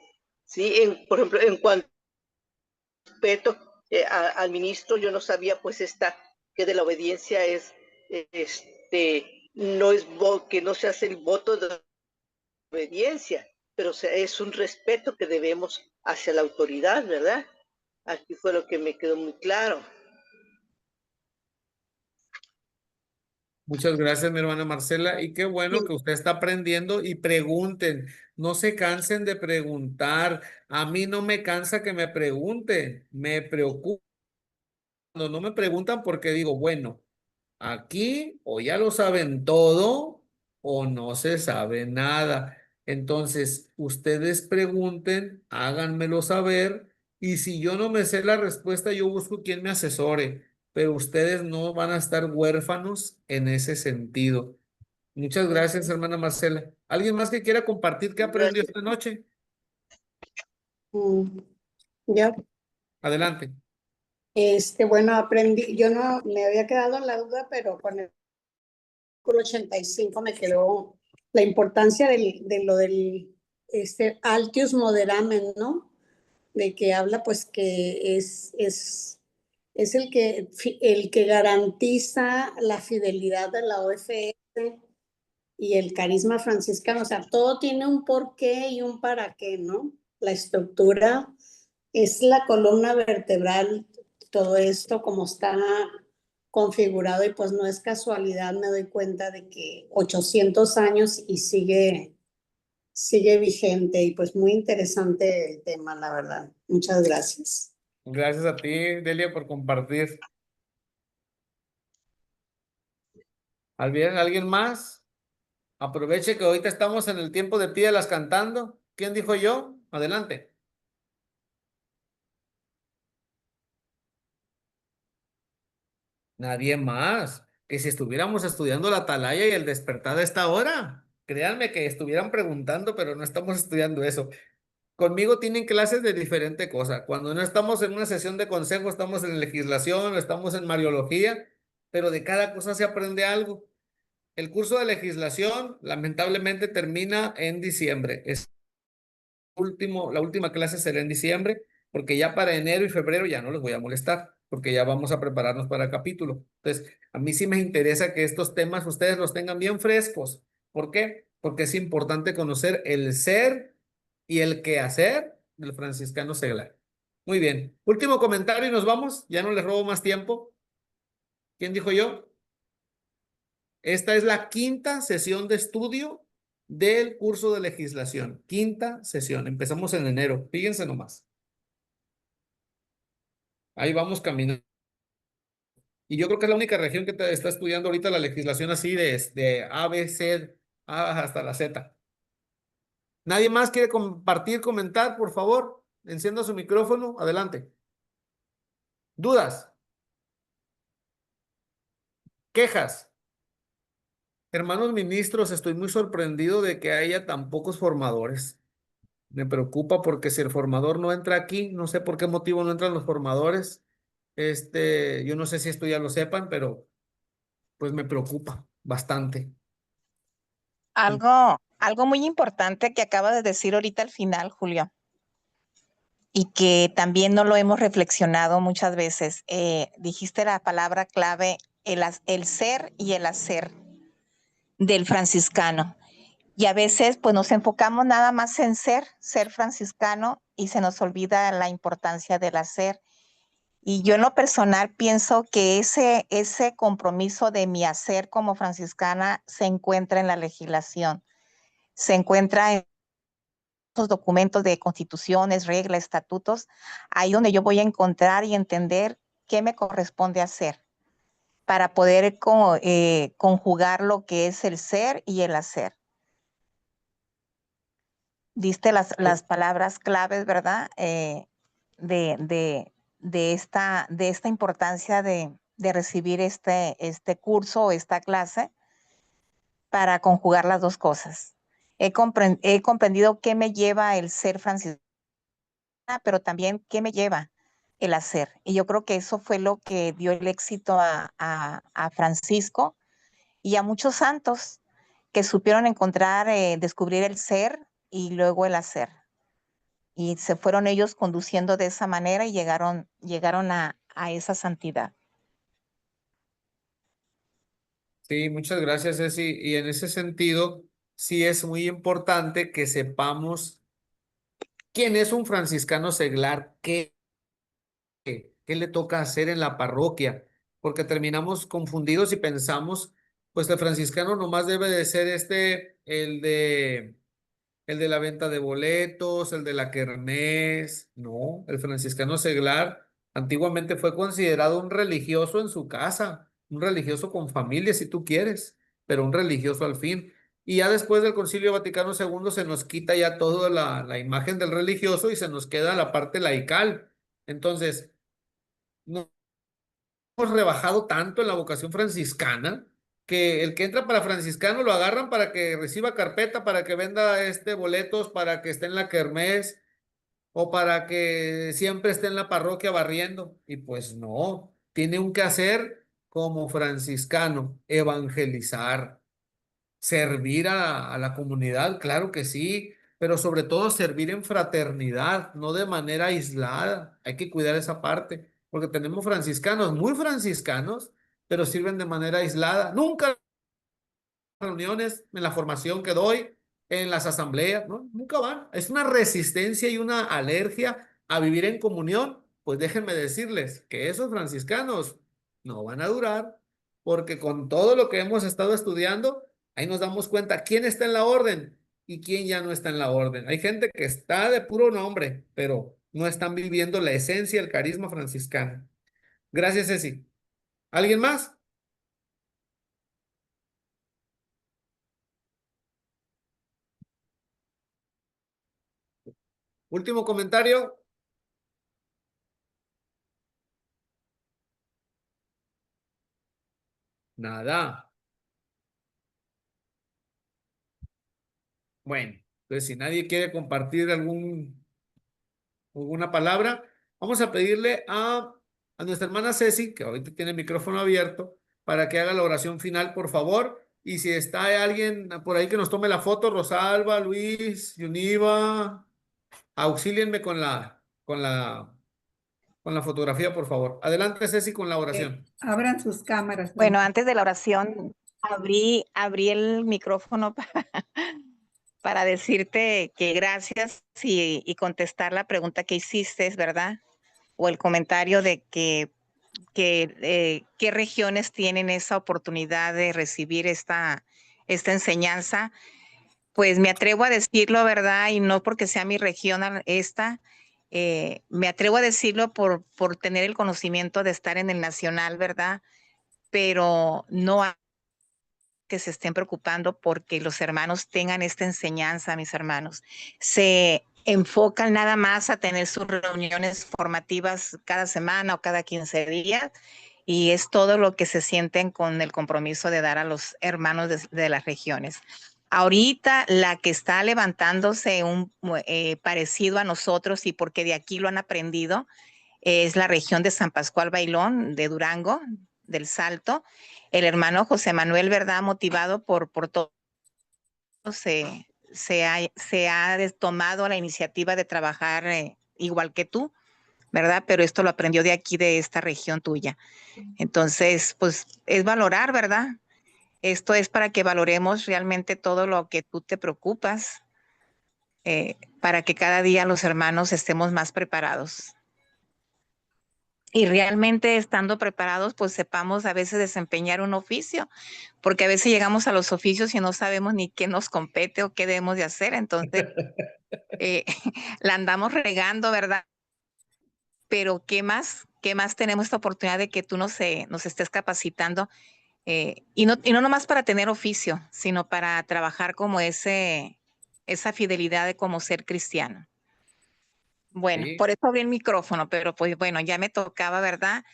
¿Sí? Por ejemplo, en cuanto a respeto al ministro, yo no sabía pues que de la obediencia es, no es que no se hace el voto de obediencia, pero es un respeto que debemos hacia la autoridad, ¿verdad? Aquí fue lo que me quedó muy claro. Muchas gracias, mi hermana Marcela. Y qué bueno que usted está aprendiendo y pregunten. No se cansen de preguntar. A mí no me cansa que me pregunten. Me preocupa cuando no me preguntan porque digo, bueno, aquí o ya lo saben todo o no se sabe nada. Entonces, ustedes pregunten, háganmelo saber, y si yo no me sé la respuesta, yo busco quien me asesore, pero ustedes no van a estar huérfanos en ese sentido. Muchas gracias, hermana Marcela. ¿Alguien más que quiera compartir qué aprendió esta noche? Yo, Adelante. bueno, aprendí, yo no me había quedado en la duda, pero con el artículo 85 me quedó la importancia de lo del altius moderamen, ¿no? De que habla pues que es el que garantiza la fidelidad de la OFS y el carisma franciscano. O sea, todo tiene un porqué y un para qué, ¿no? La estructura es la columna vertebral, todo esto como está configurado, y pues no es casualidad, me doy cuenta de que 800 años y sigue vigente, y pues muy interesante el tema, la verdad. Muchas gracias. Gracias a ti, Delia, por compartir. ¿Alguien más? Aproveche que ahorita estamos en el tiempo de pídelas cantando. ¿Quién dijo yo? Adelante. Nadie más. Que si estuviéramos estudiando la atalaya y el despertar a esta hora, créanme que estuvieran preguntando, pero no estamos estudiando eso. Conmigo tienen clases de diferente cosa. Cuando no estamos en una sesión de consejo, estamos en legislación, estamos en mariología, pero de cada cosa se aprende algo. el curso de legislación lamentablemente termina en diciembre. La última clase será en diciembre, porque ya para enero y febrero ya no les voy a molestar, porque ya vamos a prepararnos para el capítulo. Entonces, a mí sí me interesa que estos temas ustedes los tengan bien frescos. ¿Por qué? Porque es importante conocer el ser y el quehacer del franciscano seglar. Muy bien. Último comentario y nos vamos. Ya no les robo más tiempo. ¿Quién dijo yo? Esta es la quinta sesión de estudio del curso de legislación. Quinta sesión. Empezamos en enero. Fíjense nomás. Ahí vamos caminando. Y yo creo que es la única región que está estudiando ahorita la legislación así de A, B, C, A hasta la Z. ¿Nadie más quiere compartir, comentar, por favor? Encienda su micrófono. Adelante. ¿Dudas? ¿Quejas? Hermanos ministros, estoy muy sorprendido de que haya tan pocos formadores. Me preocupa porque si el formador no entra aquí, no sé por qué motivo no entran los formadores. Yo no sé si esto ya lo sepan, pero pues me preocupa bastante. Algo muy importante que acabas de decir ahorita al final, Julio, y que también no lo hemos reflexionado muchas veces. Dijiste la palabra clave, el ser y el hacer del franciscano. Y a veces pues nos enfocamos nada más en ser franciscano y se nos olvida la importancia del hacer. Y yo en lo personal pienso que ese compromiso de mi hacer como franciscana se encuentra en la legislación, se encuentra en los documentos de constituciones, reglas, estatutos, ahí donde yo voy a encontrar y entender qué me corresponde hacer para poder conjugar lo que es el ser y el hacer. Diste las palabras claves, ¿verdad? De esta importancia de recibir este curso o esta clase para conjugar las dos cosas. He comprendido qué me lleva el ser franciscana, pero también qué me lleva el hacer. Y yo creo que eso fue lo que dio el éxito a Francisco y a muchos santos que supieron encontrar, descubrir el ser y luego el hacer. Y se fueron ellos conduciendo de esa manera y llegaron a esa santidad. Sí, muchas gracias, Ceci. Y en ese sentido, sí es muy importante que sepamos quién es un franciscano seglar, qué le toca hacer en la parroquia, porque terminamos confundidos y pensamos, pues el franciscano nomás debe de ser el de la venta de boletos, el de la kermés. No, el franciscano seglar antiguamente fue considerado un religioso en su casa, un religioso con familia, si tú quieres, pero un religioso al fin. Y ya después del Concilio Vaticano II se nos quita ya toda la imagen del religioso y se nos queda la parte laical. Entonces, no hemos rebajado tanto en la vocación franciscana que el que entra para franciscano lo agarran para que reciba carpeta, para que venda boletos, para que esté en la kermés o para que siempre esté en la parroquia barriendo. Y pues no, tiene un quehacer como franciscano, evangelizar, servir a la comunidad, claro que sí, pero sobre todo servir en fraternidad, no de manera aislada. Hay que cuidar esa parte, porque tenemos franciscanos, muy franciscanos, pero sirven de manera aislada. Nunca reuniones, en la formación que doy, en las asambleas, ¿no? Nunca van. Es una resistencia y una alergia a vivir en comunión. Pues déjenme decirles que esos franciscanos no van a durar, porque con todo lo que hemos estado estudiando, ahí nos damos cuenta quién está en la orden y quién ya no está en la orden. Hay gente que está de puro nombre, pero no están viviendo la esencia, el carisma franciscano. Gracias, Ceci. ¿Alguien más? Último comentario. Nada. Bueno, entonces si nadie quiere compartir alguna palabra, vamos a pedirle a nuestra hermana Ceci, que ahorita tiene el micrófono abierto, para que haga la oración final, por favor. Y si está alguien por ahí que nos tome la foto, Rosalba, Luis, Yuniva, auxílienme con la fotografía, por favor. Adelante, Ceci, con la oración. Abran sus cámaras. Bueno, antes de la oración, abrí el micrófono para decirte que gracias y contestar la pregunta que hiciste, ¿verdad? O el comentario de qué regiones tienen esa oportunidad de recibir esta enseñanza. Pues me atrevo a decirlo, ¿verdad? Y no porque sea mi región esta, me atrevo a decirlo por tener el conocimiento de estar en el nacional, ¿verdad? Pero no hay que se estén preocupando porque los hermanos tengan esta enseñanza, mis hermanos. Se enfocan nada más a tener sus reuniones formativas cada semana o cada 15 días y es todo lo que se sienten con el compromiso de dar a los hermanos de las regiones. Ahorita la que está levantándose parecido a nosotros y porque de aquí lo han aprendido es la región de San Pascual Bailón, de Durango, del Salto. El hermano José Manuel, ¿verdad? Motivado por todo, se ha tomado la iniciativa de trabajar igual que tú, ¿verdad? Pero esto lo aprendió de aquí, de esta región tuya. Entonces, pues es valorar, ¿verdad? Esto es para que valoremos realmente todo lo que tú te preocupas, para que cada día los hermanos estemos más preparados. Y realmente estando preparados, pues sepamos a veces desempeñar un oficio, porque a veces llegamos a los oficios y no sabemos ni qué nos compete o qué debemos de hacer. Entonces, la andamos regando, ¿verdad? Pero ¿qué más? ¿Qué más tenemos esta oportunidad de que tú nos estés capacitando? Y no nomás para tener oficio, sino para trabajar como esa fidelidad de como ser cristiano. Bueno, Sí. por eso abrí el micrófono, pero pues bueno, ya me tocaba, ¿verdad?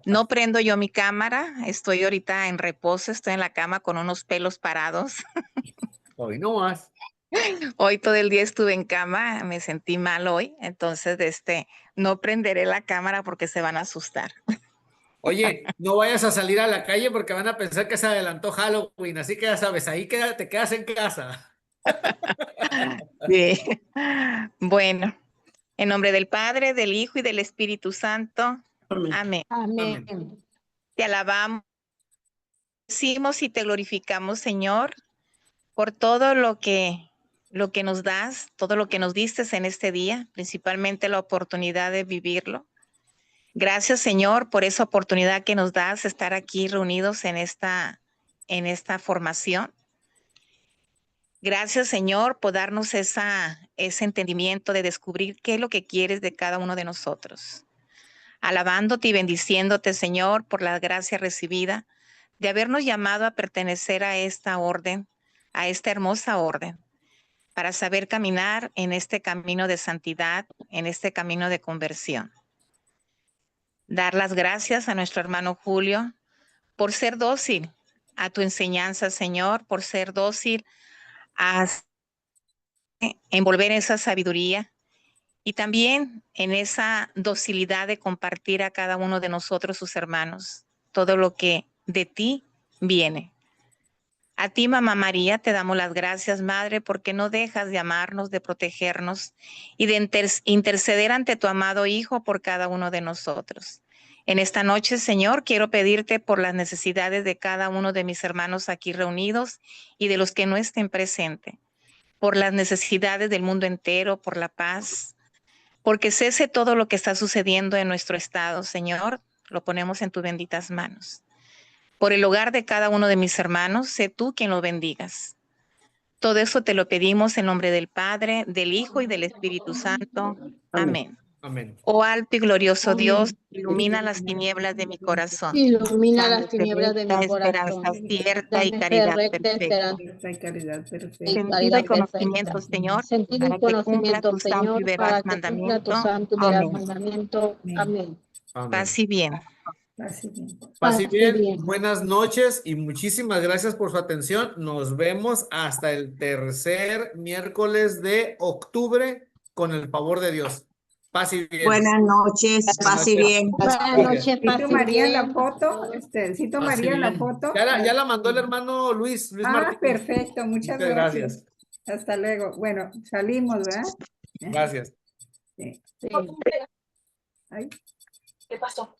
No prendo yo mi cámara, estoy ahorita en reposo, estoy en la cama con unos pelos parados. Hoy no más. Hoy todo el día estuve en cama, me sentí mal hoy, entonces no prenderé la cámara porque se van a asustar. Oye, no vayas a salir a la calle porque van a pensar que se adelantó Halloween, así que ya sabes, ahí te quedas en casa. Sí. Bueno, en nombre del Padre, del Hijo y del Espíritu Santo. Amén. Amén. Te alabamos, decimos y te glorificamos, Señor, por todo lo que nos das, todo lo que nos diste en este día, principalmente la oportunidad de vivirlo. Gracias, Señor, por esa oportunidad que nos das de estar aquí reunidos en esta formación. Gracias, Señor, por darnos ese entendimiento de descubrir qué es lo que quieres de cada uno de nosotros. Alabándote y bendiciéndote, Señor, por la gracia recibida de habernos llamado a pertenecer a esta orden, a esta hermosa orden, para saber caminar en este camino de santidad, en este camino de conversión. Dar las gracias a nuestro hermano Julio por ser dócil a tu enseñanza, Señor, por ser dócil a envolver esa sabiduría y también en esa docilidad de compartir a cada uno de nosotros, sus hermanos, todo lo que de ti viene. A ti, Mamá María, te damos las gracias, Madre, porque no dejas de amarnos, de protegernos y de interceder ante tu amado Hijo por cada uno de nosotros. En esta noche, Señor, quiero pedirte por las necesidades de cada uno de mis hermanos aquí reunidos y de los que no estén presentes, por las necesidades del mundo entero, por la paz, porque cese todo lo que está sucediendo en nuestro estado, Señor, lo ponemos en tus benditas manos. Por el hogar de cada uno de mis hermanos, sé tú quien lo bendigas. Todo eso te lo pedimos en nombre del Padre, del Hijo y del Espíritu Santo. Amén. Amén. Oh alto y glorioso Amén. Dios, ilumina las tinieblas de mi corazón. Ilumina Dame las tinieblas de mi recta esperanza corazón. cierta y Dame caridad recta perfecta. esperanza Y caridad y perfecta. Sentido caridad y conocimiento, perfecta. Señor, Sentido para y que cumpla conocimiento, tu santo y Señor, veraz para que cumpla tu mandamiento. santo y veraz Amén. mandamiento. Amén. Amén. Paz y bien. Así bien. Paz y Paz y bien, bien. buenas noches y muchísimas gracias por su atención. Nos vemos hasta el tercer miércoles de octubre con el favor de Dios. Paz y bien. Buenas noches, paz y bien. Buenas noches, ¿Sí paz y tomaría la bien. foto? ¿Sí tomaría la bien. foto? Ya la mandó el hermano Luis Ah, Martínez. perfecto, muchas Muchas gracias. gracias. Hasta luego. Bueno, salimos, ¿verdad? Gracias. Sí. Sí. Ay. ¿Qué pasó?